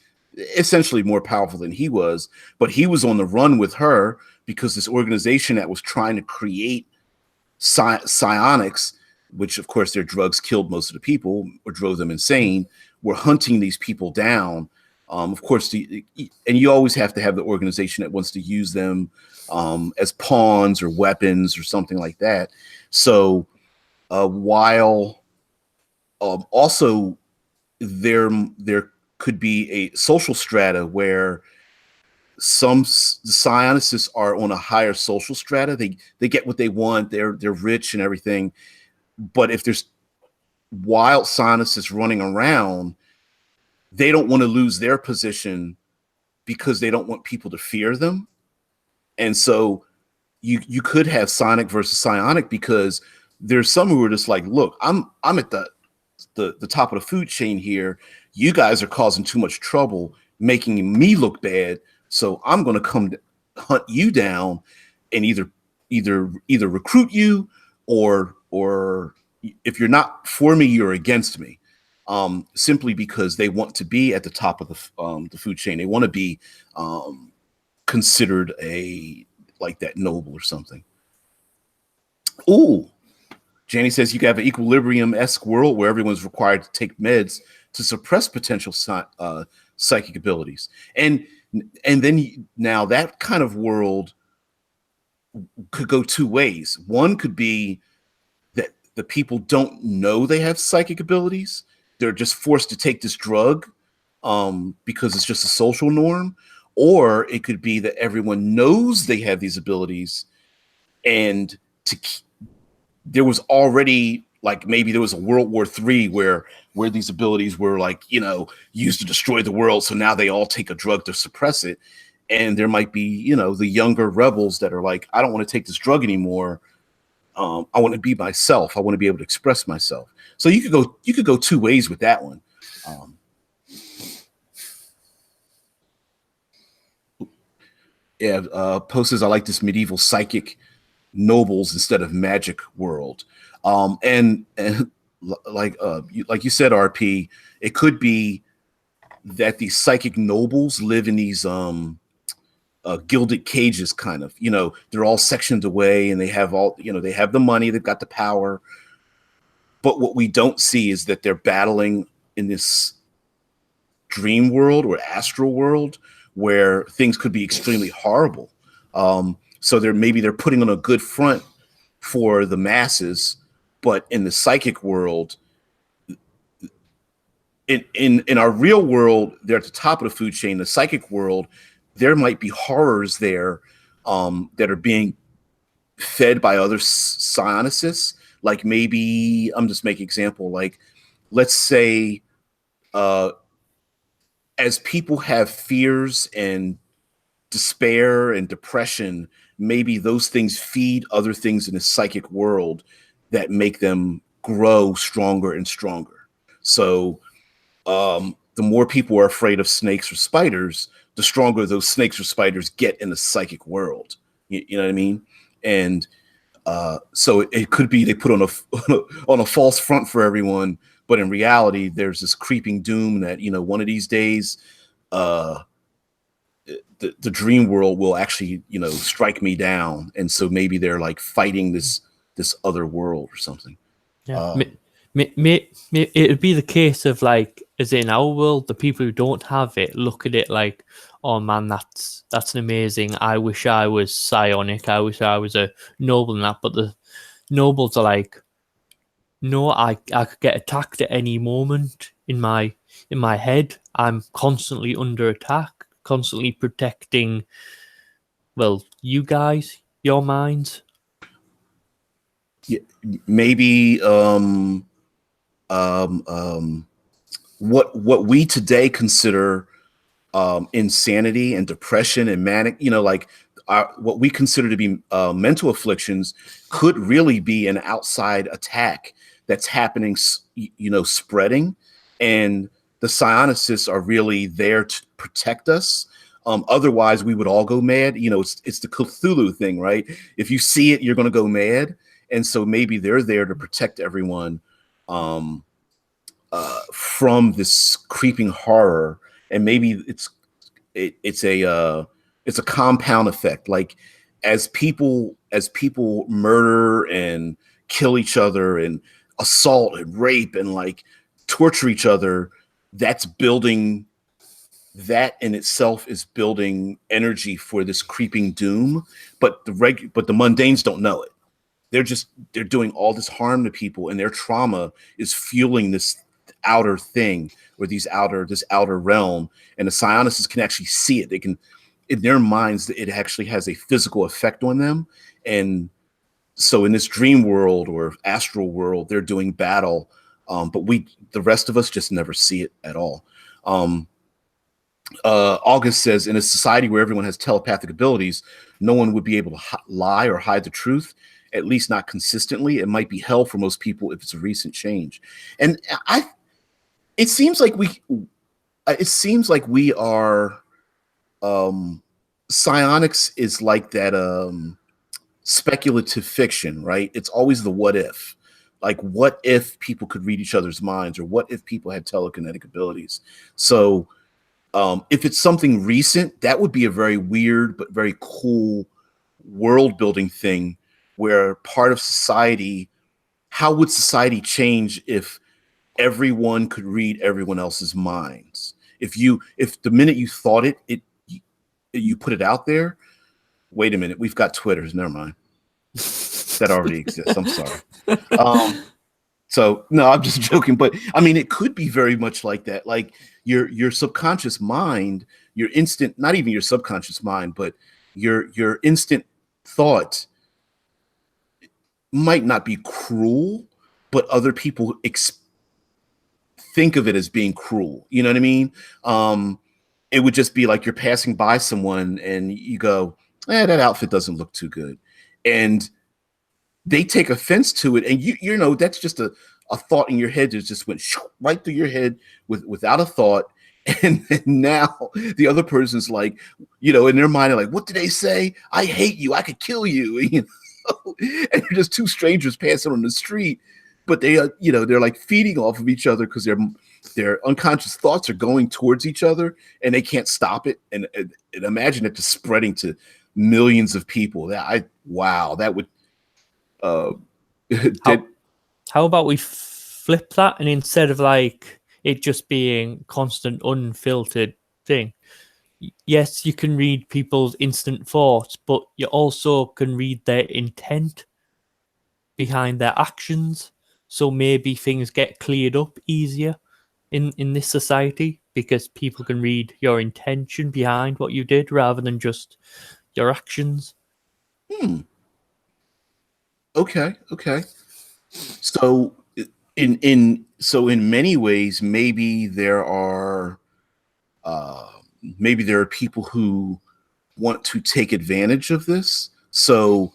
essentially more powerful than he was. But he was on the run with her because this organization that was trying to create psionics, which of course their drugs killed most of the people or drove them insane, were hunting these people down. Of course, and you always have to have the organization that wants to use them as pawns or weapons or something like that. So while also there could be a social strata where the psionicists are on a higher social strata. They get what they want. They're rich and everything. But if there's wild psionicists running around, they don't want to lose their position because they don't want people to fear them. And so you could have psionic versus psionic, because there's some who are just like, look, I'm at the top of the food chain here. You guys are causing too much trouble, making me look bad. So I'm going to come hunt you down and either recruit you, or if you're not for me, you're against me. Simply because they want to be at the top of the food chain. They want to be considered like that noble or something. Ooh, Janie says you can have an equilibrium-esque world where everyone's required to take meds to suppress potential psychic abilities. And then now that kind of world could go two ways. One could be that the people don't know they have psychic abilities. They're just forced to take this drug because it's just a social norm. Or it could be that everyone knows they have these abilities, and there was already, like, maybe there was a World War III where these abilities were, like, used to destroy the world. So now they all take a drug to suppress it. And there might be, the younger rebels that are like, I don't want to take this drug anymore. I want to be myself. I want to be able to express myself. So you could go two ways with that one. Post says, I like this medieval psychic nobles instead of magic world. And like you said, RP, it could be that these psychic nobles live in these gilded cages, kind of, they're all sectioned away, and they have they have the money, they've got the power. But what we don't see is that they're battling in this dream world or astral world where things could be extremely horrible. So they're putting on a good front for the masses, but in the psychic world, in our real world, they're at the top of the food chain. The psychic world, there might be horrors there that are being fed by other psionicists. Like, maybe, I'm just making example, like, let's say as people have fears and despair and depression, maybe those things feed other things in the psychic world that make them grow stronger and stronger. So the more people are afraid of snakes or spiders, the stronger those snakes or spiders get in the psychic world. You know what I mean? And so it could be they put on a false front for everyone, but in reality, there's this creeping doom that, one of these days, the dream world will actually, strike me down. And so maybe they're like fighting this other world or something. Yeah. It would be the case of, like, as in our world, the people who don't have it look at it like, oh man, that's an amazing. I wish I was psionic. I wish I was a noble in that. But the nobles are like, no, I could get attacked at any moment in my head. I'm constantly under attack, constantly protecting, well, you guys, your minds. Yeah, maybe what we today consider insanity and depression and manic, like what we consider to be mental afflictions, could really be an outside attack that's happening, spreading, and the psionicists are really there to protect us. Otherwise, we would all go mad. It's the Cthulhu thing, right? If you see it, you're going to go mad. And so maybe they're there to protect everyone from this creeping horror, and maybe it's a compound effect. Like as people murder and kill each other and assault and rape and like torture each other, that's building, that in itself is building energy for this creeping doom. But the mundanes don't know it. They're doing all this harm to people, and their trauma is fueling this outer thing, or this outer realm. And the psionists can actually see it. They can, in their minds, it actually has a physical effect on them. And so in this dream world or astral world, they're doing battle, but the rest of us just never see it at all. August says, in a society where everyone has telepathic abilities, no one would be able to lie or hide the truth, at least not consistently. It might be hell for most people if it's a recent change. And it seems like we are, psionics is like that speculative fiction, right? It's always the what if. Like, what if people could read each other's minds, or what if people had telekinetic abilities? So if it's something recent, that would be a very weird but very cool world building thing, where part of society, how would society change if everyone could read everyone else's minds? If the minute you thought you put it out there, wait a minute, we've got Twitters, never mind. That already exists. I'm sorry. So no, I'm just joking, but I mean, it could be very much like that. Like your subconscious mind, your instant, not even your subconscious mind, but your instant thought might not be cruel, but other people think of it as being cruel. You know what I mean? It would just be like you're passing by someone and you go, that outfit doesn't look too good. And they take offense to it. And you know, that's just a thought in your head that just went right through your head without a thought. And now the other person's like, you know, in their mind, like, what did they say? I hate you. I could kill you. You know? And you're just two strangers passing on the street, but they, you know, they're like feeding off of each other because their unconscious thoughts are going towards each other and they can't stop it. And imagine it just spreading to millions of people. That would. How about we flip that, and instead of like it just being constant unfiltered thing, yes, you can read people's instant thoughts, but you also can read their intent behind their actions. So maybe things get cleared up easier in this society because people can read your intention behind what you did rather than just your actions. Okay. So in many ways, maybe there are people who want to take advantage of this. So,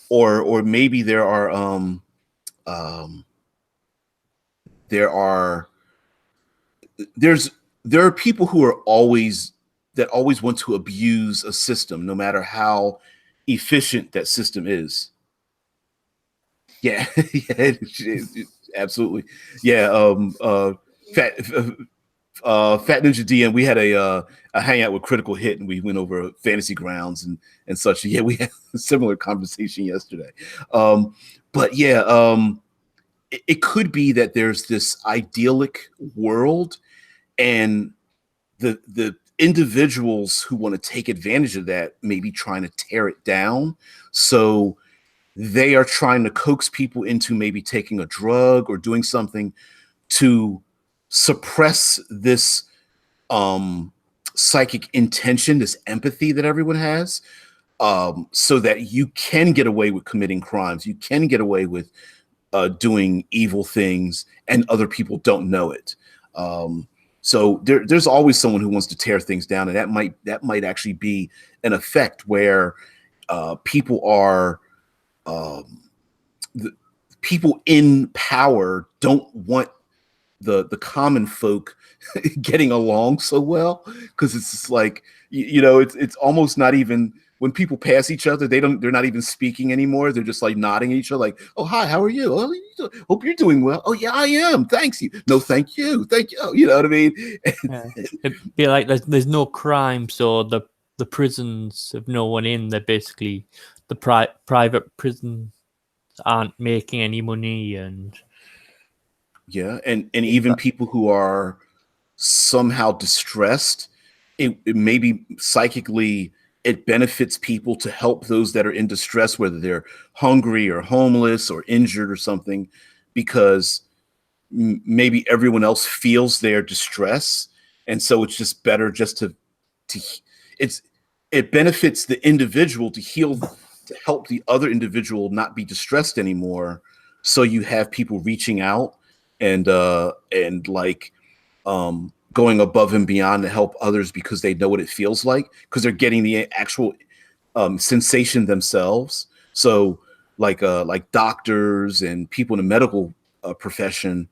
or maybe there are people who are always want to abuse a system, no matter how efficient that system is. Yeah, absolutely. Yeah. Fat Ninja DM. We had a hangout with Critical Hit, and we went over Fantasy Grounds and such. Yeah, we had a similar conversation yesterday. But yeah, it could be that there's this idyllic world, and the individuals who want to take advantage of that may be trying to tear it down. So they are trying to coax people into maybe taking a drug or doing something to suppress this psychic intention, this empathy that everyone has, so that you can get away with committing crimes. You can get away with doing evil things, and other people don't know it. So there's always someone who wants to tear things down, and that might actually be an effect where people are. The people in power don't want the common folk getting along so well, because it's just like, you know, it's almost not even when people pass each other, they're not even speaking anymore. They're just like nodding at each other, like, "Oh, hi, how are you? Oh, hope you're doing well. Oh, yeah, I am. Thanks you. No, thank you. Thank you. You know what I mean?" Yeah. It'd be like there's no crime, so the prisons have no one in. They're basically the private prisons aren't making any money, and Yeah, and even people who are somehow distressed, it maybe psychically it benefits people to help those that are in distress, whether they're hungry or homeless or injured or something, because maybe everyone else feels their distress, and so it's just better just to it's it benefits the individual to heal, to help the other individual not be distressed anymore. So you have people reaching out and like going above and beyond to help others because they know what it feels like, because they're getting the actual sensation themselves. So like doctors and people in the medical profession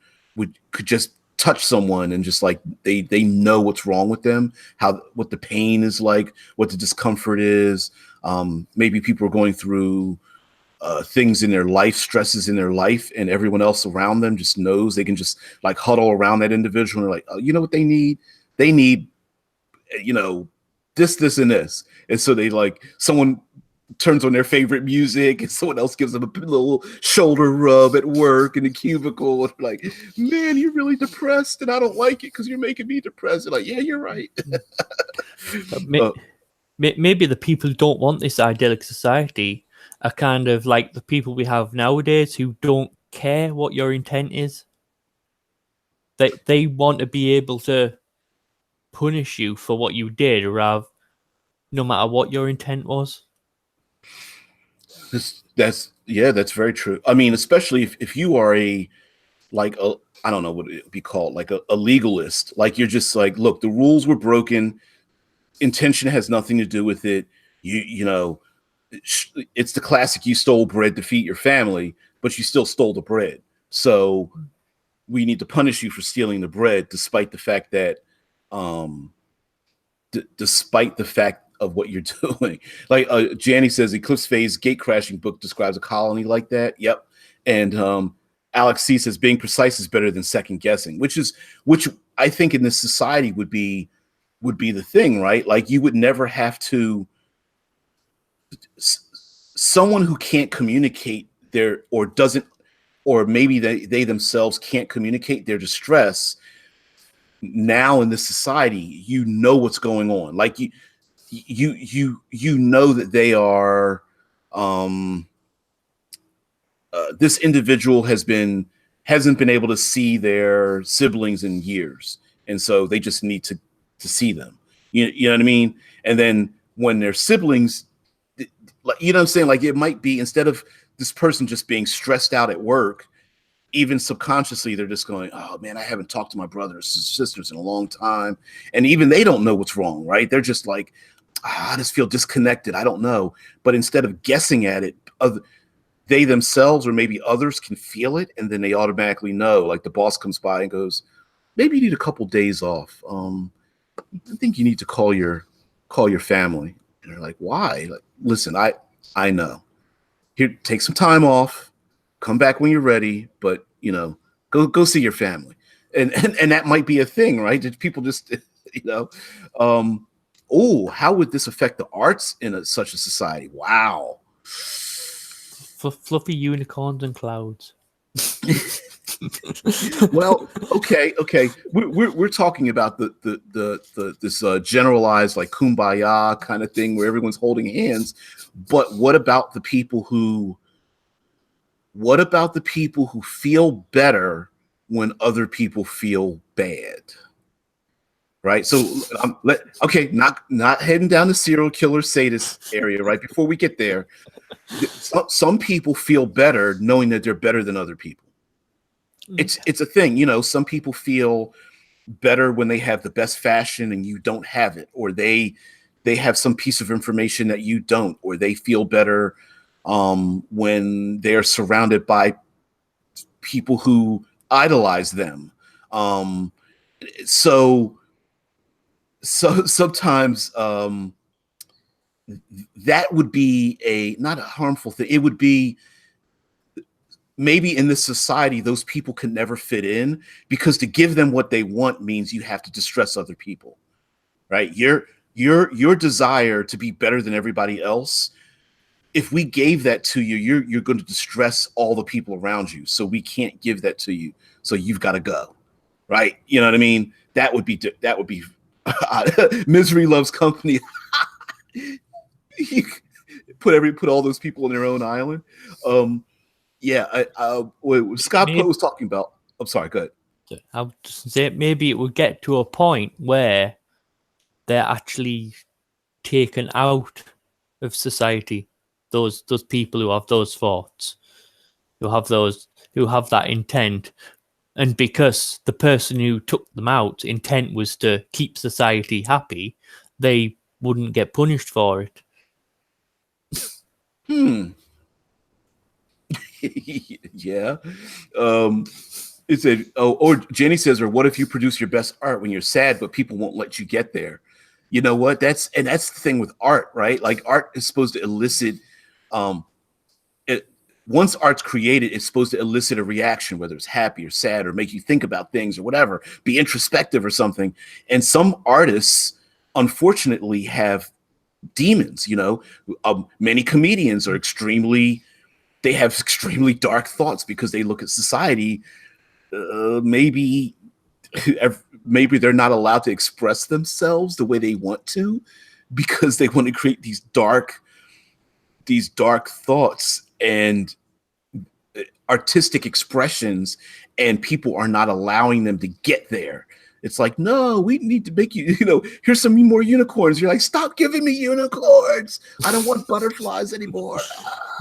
could just touch someone and just like they know what's wrong with them, how what the pain is like, what the discomfort is. Maybe people are going through things in their life, stresses in their life, and everyone else around them just knows. They can just like huddle around that individual and like, oh, you know what they need? They need, you know, this, and this. And so they like someone turns on their favorite music and someone else gives them a little shoulder rub at work in the cubicle. And like, man, you're really depressed and I don't like it because you're making me depressed. And like, yeah, you're right. Maybe the people who don't want this idyllic society are kind of like the people we have nowadays who don't care what your intent is. They want to be able to punish you for what you did, rather no matter what your intent was. That's very true. I mean, especially if you are like a I don't know what it would be called, like a legalist. Like you're just like, look, the rules were broken. Intention has nothing to do with it. You know, it's the classic: you stole bread to feed your family, but you still stole the bread. So we need to punish you for stealing the bread, despite the fact that, despite the fact of what you're doing. Like Janny says, Eclipse Phase Gate Crashing book describes a colony like that. Yep. And Alex C says being precise is better than second guessing, which I think in this society would be the thing, right? Like you would never have to someone who can't communicate their or doesn't, or maybe they themselves can't communicate their distress. Now in this society, you know what's going on. Like you know that they are this individual hasn't been able to see their siblings in years, and so they just need to see them. You know what I mean? And then when their siblings, you know what I'm saying, like it might be, instead of this person just being stressed out at work, even subconsciously they're just going, oh man, I haven't talked to my brothers and sisters in a long time, and even they don't know what's wrong, right? They're just like, I just feel disconnected, I don't know. But instead of guessing at it, they themselves or maybe others can feel it, and then they automatically know. Like the boss comes by and goes, maybe you need a couple days off. I think you need to call your family. And they're like, why? Like, listen, I know. Here, take some time off, come back when you're ready, but you know, go see your family. And that might be a thing, right? That people just you know, oh, how would this affect the arts in such a society? Wow. Fluffy unicorns and clouds. Well, okay. We're talking about this generalized like kumbaya kind of thing where everyone's holding hands, but what about the people who feel better when other people feel bad? Right. So okay, not heading down the serial killer sadist area. Right before we get there, some people feel better knowing that they're better than other people. It's a thing, you know. Some people feel better when they have the best fashion and you don't have it, or they have some piece of information that you don't, or they feel better when they're surrounded by people who idolize them. So sometimes that would be not a harmful thing. It would be maybe in this society, those people can never fit in, because to give them what they want means you have to distress other people, right? Your desire to be better than everybody else, if we gave that to you, you're going to distress all the people around you. So we can't give that to you. So you've got to go, right? You know what I mean? That would be misery loves company. Put all those people on their own island. What Scott Poe was talking about. I'm sorry, go ahead. I would just say maybe it would get to a point where they're actually taken out of society. Those people who have those thoughts, who have that intent, and because the person who took them out intent was to keep society happy, they wouldn't get punished for it. Yeah. It said, or Jenny says, or what if you produce your best art when you're sad, but people won't let you get there? You know what? That's the thing with art, right? Like art is supposed to elicit, once art's created, it's supposed to elicit a reaction, whether it's happy or sad, or make you think about things or whatever, be introspective or something. And some artists, unfortunately, have demons. Many comedians are they have extremely dark thoughts because they look at society. Maybe they're not allowed to express themselves the way they want to, because they want to create these dark thoughts and artistic expressions, and people are not allowing them to get there. It's like, no, we need to make here's some more unicorns. You're like, stop giving me unicorns. I don't want butterflies anymore.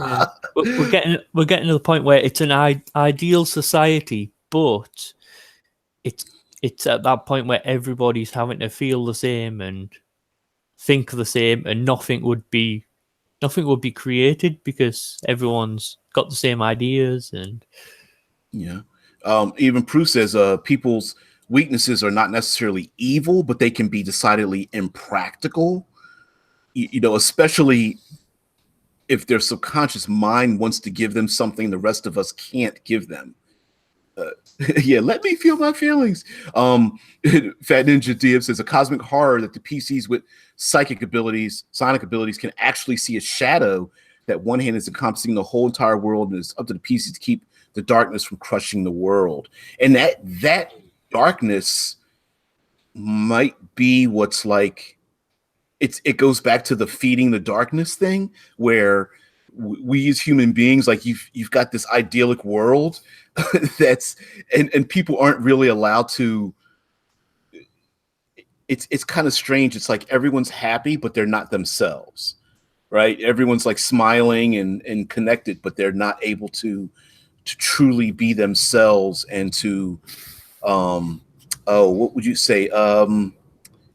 Yeah. We're getting to the point where it's an ideal society, but it's at that point where everybody's having to feel the same and think the same, and nothing would be created because everyone's got the same ideas. And even Prue says people's weaknesses are not necessarily evil, but they can be decidedly impractical, especially if their subconscious mind wants to give them something the rest of us can't give them. Let me feel my feelings. Fat Ninja DM says a cosmic horror that the PCs with psionic abilities can actually see a shadow that one hand is encompassing the whole entire world, and it's up to the PCs to keep the darkness from crushing the world. And that darkness might be what's like, it goes back to the feeding the darkness thing, where we as human beings, like you've got this idyllic world that's and people aren't really allowed to. It's kind of strange. It's like everyone's happy, but they're not themselves, right? Everyone's like smiling and connected, but they're not able to truly be themselves and to what would you say,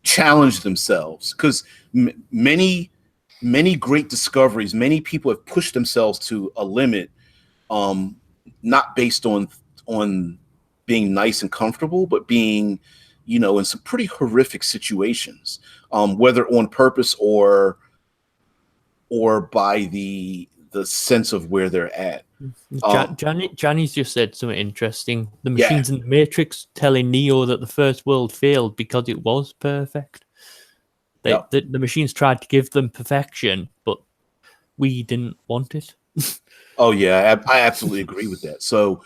challenge themselves. Because many great discoveries, many people have pushed themselves to a limit, not based on being nice and comfortable, but being in some pretty horrific situations, whether on purpose or by the sense of where they're at. Johnny's just said something interesting. The machines in the Matrix telling Neo that the first world failed because it was perfect. The machines tried to give them perfection, but we didn't want it. Oh yeah, I absolutely agree with that. So,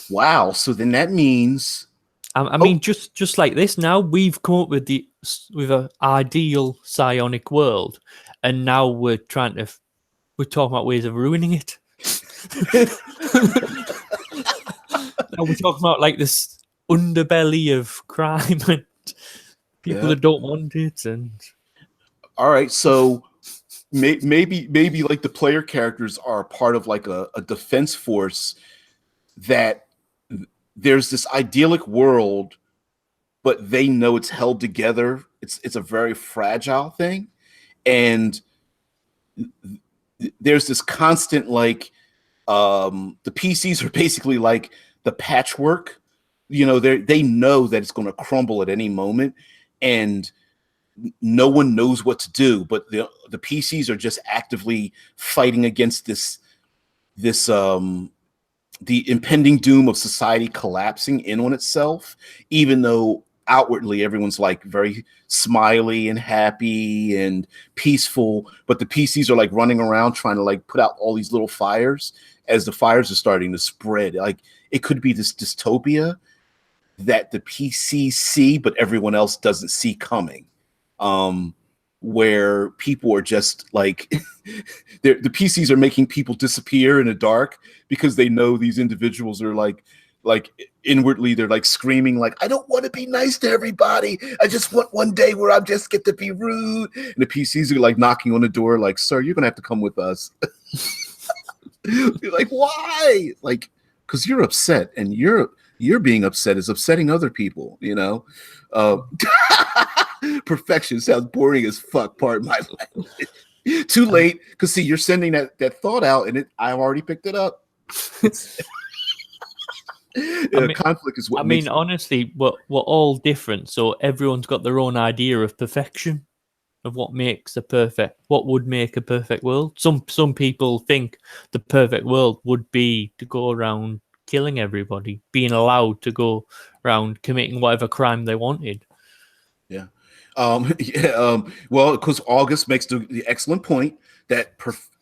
wow. So then that means, I mean, just like this, now we've come up with an ideal psionic world, and now we're talking about ways of ruining it. Now we're talking about like this underbelly of crime and people that don't want it. And all right, so maybe like the player characters are part of like a defense force, that there's this idyllic world, but they know it's held together. It's a very fragile thing, and there's this constant like the PCs are basically like the patchwork. They know that it's going to crumble at any moment, and no one knows what to do, but the PCs are just actively fighting against this the impending doom of society collapsing in on itself, even though outwardly everyone's like very smiley and happy and peaceful, but the PCs are like running around trying to like put out all these little fires as the fires are starting to spread. Like it could be this dystopia that the PCs see, but everyone else doesn't see coming. Where people are just like the PCs are making people disappear in the dark because they know these individuals are like inwardly they're like screaming like, I don't want to be nice to everybody. I just want one day where I just get to be rude. And the PCs are like knocking on the door like, sir, you're gonna have to come with us. You're like, why? Like, because you're upset, and you're being upset is upsetting other people, you know. Perfection sounds boring as fuck. Pardon my language. Too late, because see, you're sending that thought out, and I've already picked it up. Conflict is what. I mean, honestly, we're all different, so everyone's got their own idea of perfection, of what would make a perfect world. Some people think the perfect world would be to go around killing everybody, being allowed to go around committing whatever crime they wanted. Yeah. Well, because August makes the excellent point that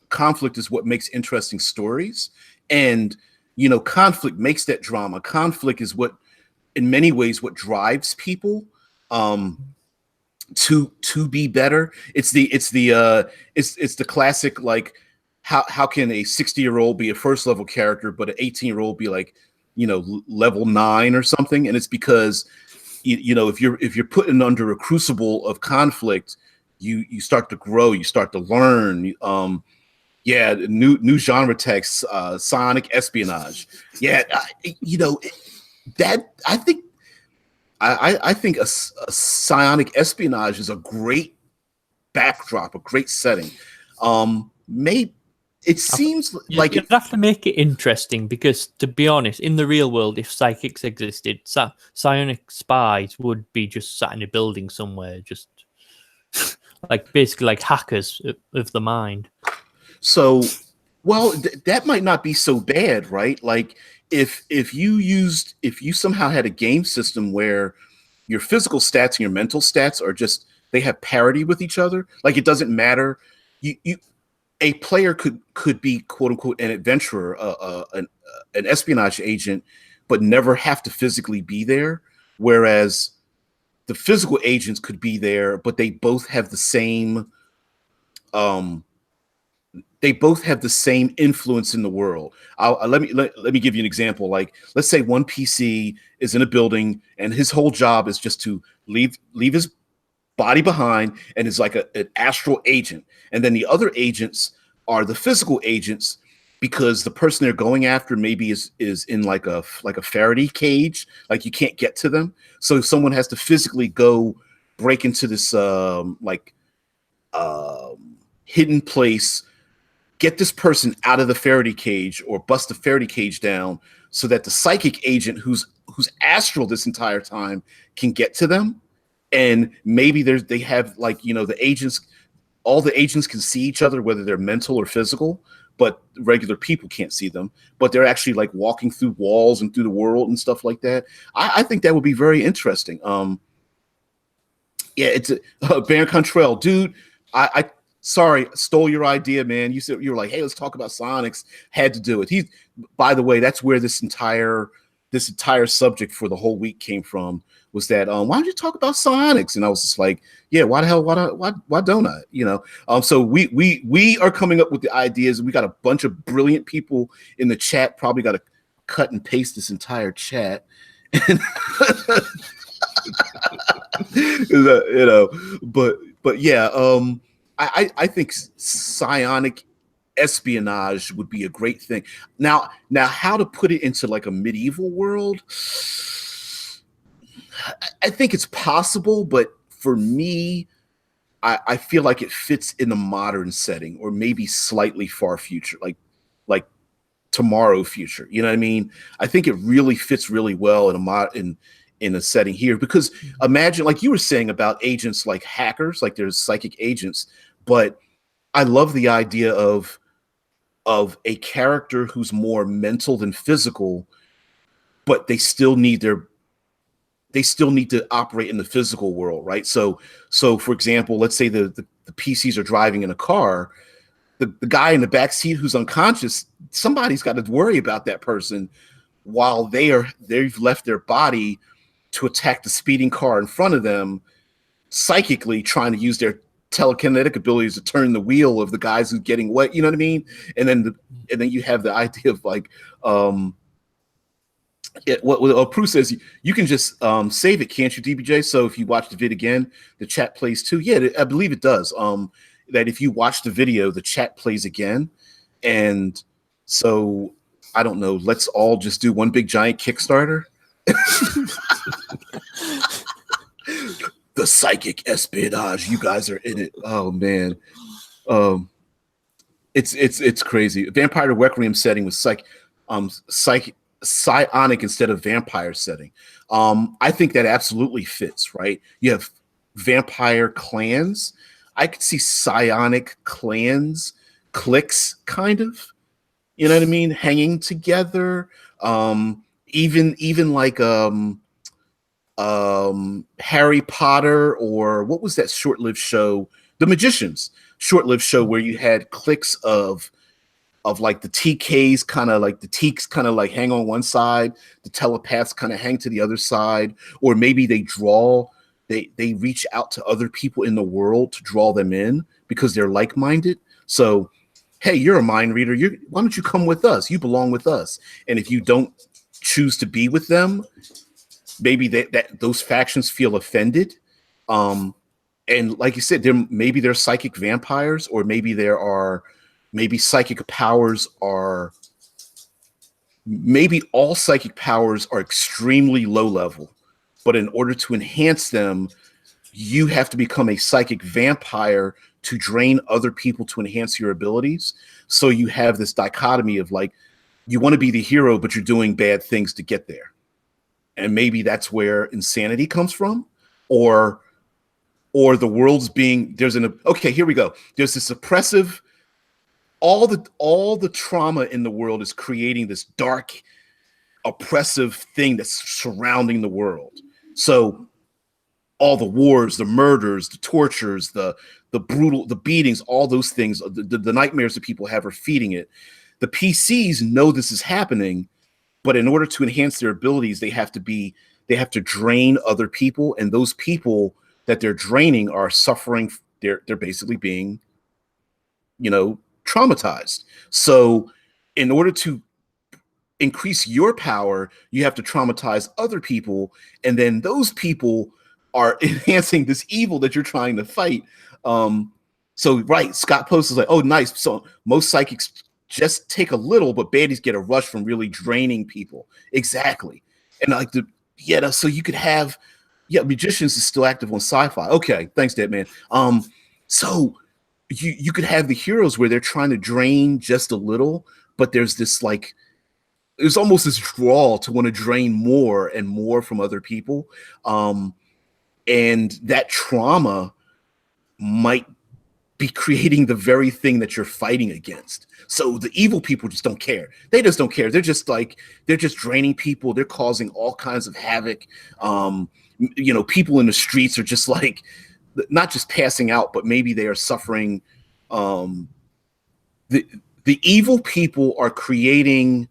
conflict is what makes interesting stories. And, you know, conflict makes that drama. Conflict is what, in many ways, what drives people to be better. It's the classic, like, how can a 60-year-old be a first level character, but an 18-year-old be like, you know, level 9 or something? And it's because you know, if you're put under a crucible of conflict, you start to grow, you start to learn. New genre text, psionic espionage. Yeah, you know, that I think a psionic espionage is a great backdrop, a great setting. It seems like you'd have to make it interesting, because, to be honest, in the real world, if psychics existed, psionic spies would be just sat in a building somewhere, just like basically like hackers of the mind. So, well, that might not be so bad, right? Like if you somehow had a game system where your physical stats and your mental stats are just, they have parity with each other. Like it doesn't matter. A player could be, quote unquote, an adventurer, an espionage agent, but never have to physically be there. Whereas the physical agents could be there, but they both have the same influence in the world. Let me give you an example. Like, let's say one PC is in a building, and his whole job is just to leave his body behind, and is like an astral agent. And then the other agents are the physical agents, because the person they're going after maybe is in like a Faraday cage, like you can't get to them. So someone has to physically go break into this hidden place, get this person out of the Faraday cage, or bust the Faraday cage down, so that the psychic agent who's astral this entire time can get to them. And maybe they have, like, you know, all the agents can see each other, whether they're mental or physical, but regular people can't see them. But they're actually like walking through walls and through the world and stuff like that. I think that would be very interesting. It's Baron Contrell, dude. I sorry, stole your idea, man. You were like, hey, let's talk about psionics. Had to do it. By the way, that's where this entire subject for the whole week came from, was that why don't you talk about psionics? And I was just like, yeah, why the hell, why don't I? You know, so we are coming up with the ideas. We got a bunch of brilliant people in the chat. Probably got to cut and paste this entire chat. You know, but yeah, I think psionic espionage would be a great thing. Now, how to put it into like a medieval world? I think it's possible, but for me, I feel like it fits in a modern setting, or maybe slightly far future, like tomorrow future. You know what I mean? I think it really fits really well in in a setting here, because imagine, like you were saying about agents like hackers, like there's psychic agents, but I love the idea of a character who's more mental than physical, but they still need to operate in the physical world, right? So for example, let's say the PCs are driving in a car, the guy in the back seat who's unconscious, somebody's got to worry about that person while they've left their body to attack the speeding car in front of them, psychically trying to use their telekinetic abilities to turn the wheel of the guys who's getting wet. You know what I mean? And then you have the idea of like, what Prue says, you can just save it, can't you, DBJ? So if you watch the vid again, the chat plays too. Yeah, I believe it does. That if you watch the video, the chat plays again. And so I don't know, let's all just do one big giant Kickstarter. The psychic espionage, you guys are in it. Oh man. It's crazy. Vampire Requiem setting with psionic instead of vampire setting. I think that absolutely fits, right? You have vampire clans. I could see psionic clans, cliques, kind of. You know what I mean? Hanging together. Even like Harry Potter, or what was that short-lived show? The Magicians. Short-lived show where you had cliques of like the TKs, kind of like the Teeks kind of like hang on one side, the telepaths kind of hang to the other side, or maybe they reach out to other people in the world to draw them in because they're like-minded. So, hey, you're a mind reader. Why don't you come with us? You belong with us. And if you don't choose to be with them, maybe that those factions feel offended. And like you said, maybe they're psychic vampires, or maybe psychic powers are, maybe all psychic powers are extremely low level, but in order to enhance them, you have to become a psychic vampire to drain other people to enhance your abilities. So you have this dichotomy of like, you want to be the hero, but you're doing bad things to get there. And maybe that's where insanity comes from, or the world's being, okay, here we go. There's this oppressive, all the trauma in the world is creating this dark, oppressive thing that's surrounding the world. So all the wars, the murders, the tortures, the brutal, the beatings, all those things, the nightmares that people have are feeding it. The PCs know this is happening, but in order to enhance their abilities, they have to drain other people, and those people that they're draining are suffering. They're basically being, traumatized. So in order to increase your power, you have to traumatize other people, and then those people are enhancing this evil that you're trying to fight. So right, Scott Post is like, oh, nice. So most psychics just take a little, but baddies get a rush from really draining people. Exactly. And like so you could have, Magicians is still active on Sci-Fi. Okay, thanks, Deadman. So you could have the heroes where they're trying to drain just a little, but there's this like, there's almost this draw to want to drain more and more from other people. And that trauma might be creating the very thing that you're fighting against. So the evil people just don't care. They just don't care. They're just draining people. They're causing all kinds of havoc. People in the streets are just like, not just passing out, but maybe they are suffering. The evil people are creating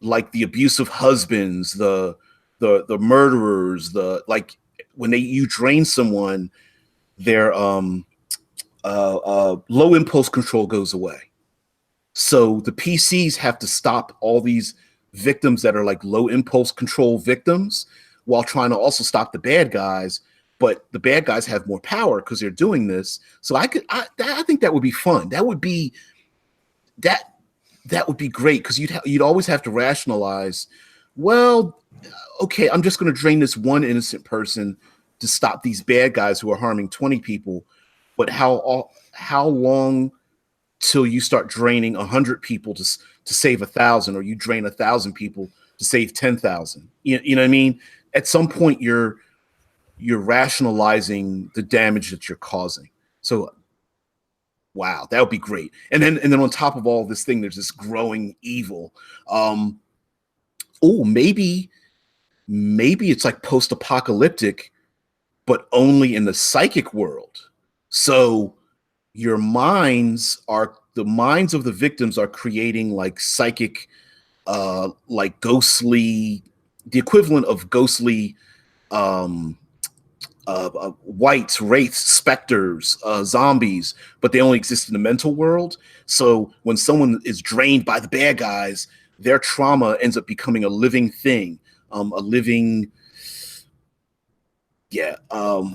like the abusive husbands, the murderers, when you drain someone, their low impulse control goes away. So the PCs have to stop all these victims that are like low impulse control victims, while trying to also stop the bad guys. But the bad guys have more power because they're doing this. So I think that would be fun. That would be great, because you'd always have to rationalize, well, okay, I'm just going to drain this one innocent person to stop these bad guys who are harming 20 people. But how long till you start draining 100 people to save 1,000, or you drain 1,000 people to save 10,000? You know what I mean? at some point you're rationalizing the damage that you're causing. So wow, that would be great. And then on top of all this thing, there's this growing evil. Maybe it's like post-apocalyptic, but only in the psychic world. So the minds of the victims are creating like psychic, like ghostly, the equivalent of ghostly whites, wraiths, specters, zombies, but they only exist in the mental world. So when someone is drained by the bad guys, their trauma ends up becoming a living thing,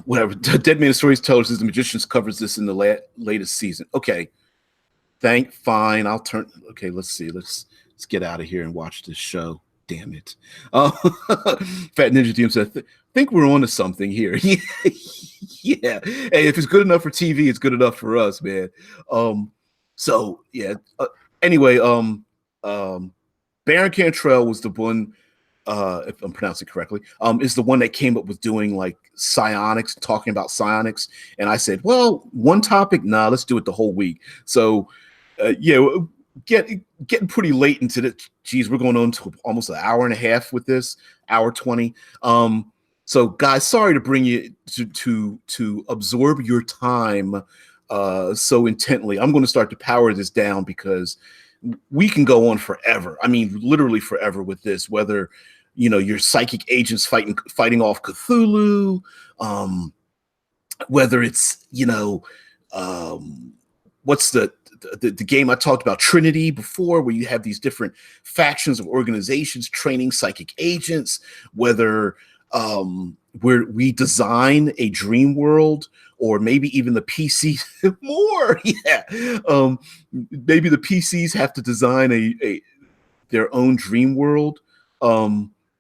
whatever. Dead Man Stories The Magicians covers this in the latest season. Okay, fine. I'll turn. Okay, let's see. Let's get out of here and watch this show. Damn it. Fat Ninja DM said, think we're on to something here. Yeah. Hey, if it's good enough for TV, it's good enough for us, man. So yeah. Anyway, Baron Cantrell was the one, if I'm pronouncing it correctly, is the one that came up with doing like psionics, talking about psionics. And I said, well, one topic, nah, let's do it the whole week. So getting pretty late into it. Geez, we're going on to almost an hour and a half with this, hour 20. So guys, sorry to bring you to absorb your time so intently. I'm going to start to power this down because we can go on forever. I mean, literally forever with this, whether, your psychic agents fighting off Cthulhu, whether it's, what's the game I talked about, Trinity, before, where you have these different factions of organizations training psychic agents, whether where we design a dream world, or maybe even the PC more. Yeah. Maybe the PCs have to design their own dream world.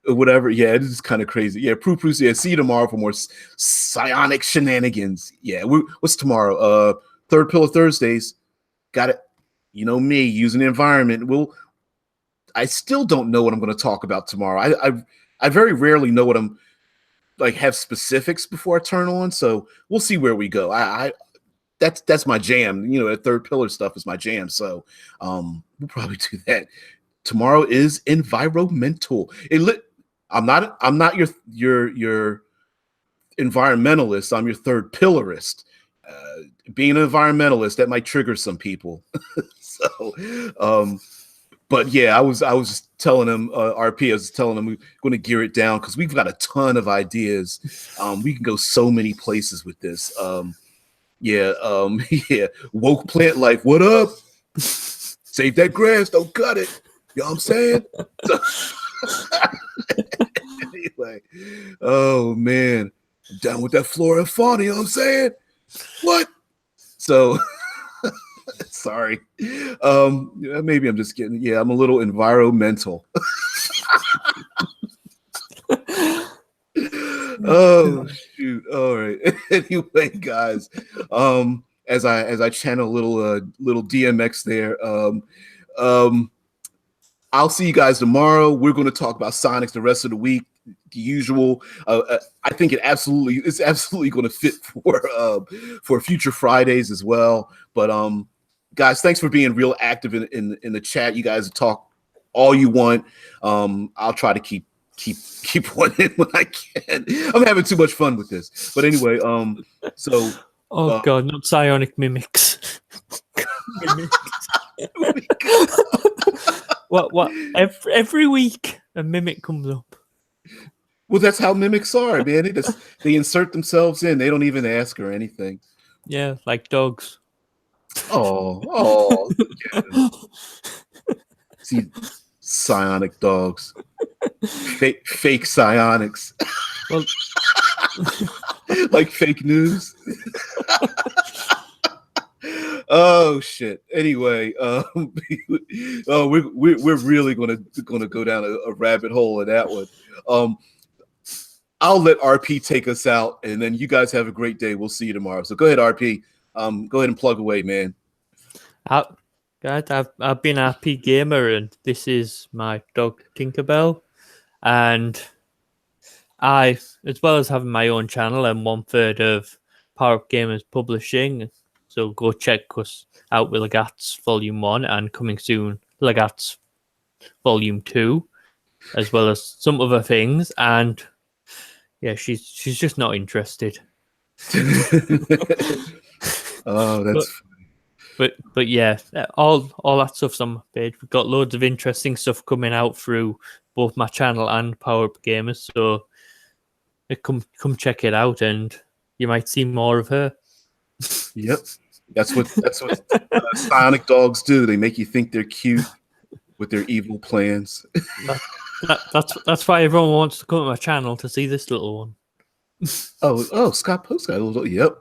Or whatever. Yeah, it is kind of crazy. Yeah, Prue, yeah, see you tomorrow for more psionic shenanigans. Yeah, what's tomorrow? Third Pillar Thursdays. Got it. You know me, using the environment. I still don't know what I'm going to talk about tomorrow. I very rarely know what I'm like, have specifics before I turn on. So we'll see where we go. That's my jam. That third pillar stuff is my jam. So we'll probably do that. Tomorrow is environmental. I'm not your environmentalist. I'm your third pillar-ist. Being an environmentalist, that might trigger some people. So, but yeah, I was telling him, RP, I was telling him we're going to gear it down because we've got a ton of ideas. We can go so many places with this. Yeah. Woke plant life. What up? Save that grass. Don't cut it. You know what I'm saying? Anyway, oh man, I'm down with that flora and fauna. You know what I'm saying? What? So, sorry. Maybe I'm just getting. Yeah, I'm a little environmental. Oh shoot! All right. Anyway, guys, as I channel a little DMX there, I'll see you guys tomorrow. We're going to talk about Sonics the rest of the week. The usual. I think it's absolutely going to fit for future Fridays as well. But guys, thanks for being real active in the chat. You guys talk all you want. I'll try to keep one in when I can. I'm having too much fun with this. But anyway, so. Oh God, not psionic mimics. What? Every week a mimic comes up. Well, that's how mimics are, man. They insert themselves in. They don't even ask or anything. Yeah, like dogs. Oh. See, psionic dogs. Fake psionics. Well, like fake news. Oh shit. Anyway, we're really gonna go down a rabbit hole in that one. I'll let RP take us out, and then you guys have a great day. We'll see you tomorrow. So go ahead, RP. Go ahead and plug away, man. I've been RP Gamer, and this is my dog Tinkerbell, and as well as having my own channel, I'm 1/3 of Power Up Gamers Publishing. So go check us out with Legats Volume 1 and coming soon Legats Volume 2, as well as some other things. And yeah, she's just not interested. Oh, that's but yeah, all that stuff's on my page. We've got loads of interesting stuff coming out through both my channel and Power Up Gamers. So come check it out, and you might see more of her. Yep, that's what Sonic dogs do. They make you think they're cute with their evil plans. That's why everyone wants to come to my channel to see this little one. Oh, Scott Post got a little. Yep,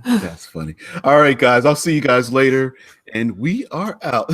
that's funny. All right, guys, I'll see you guys later, and we are out.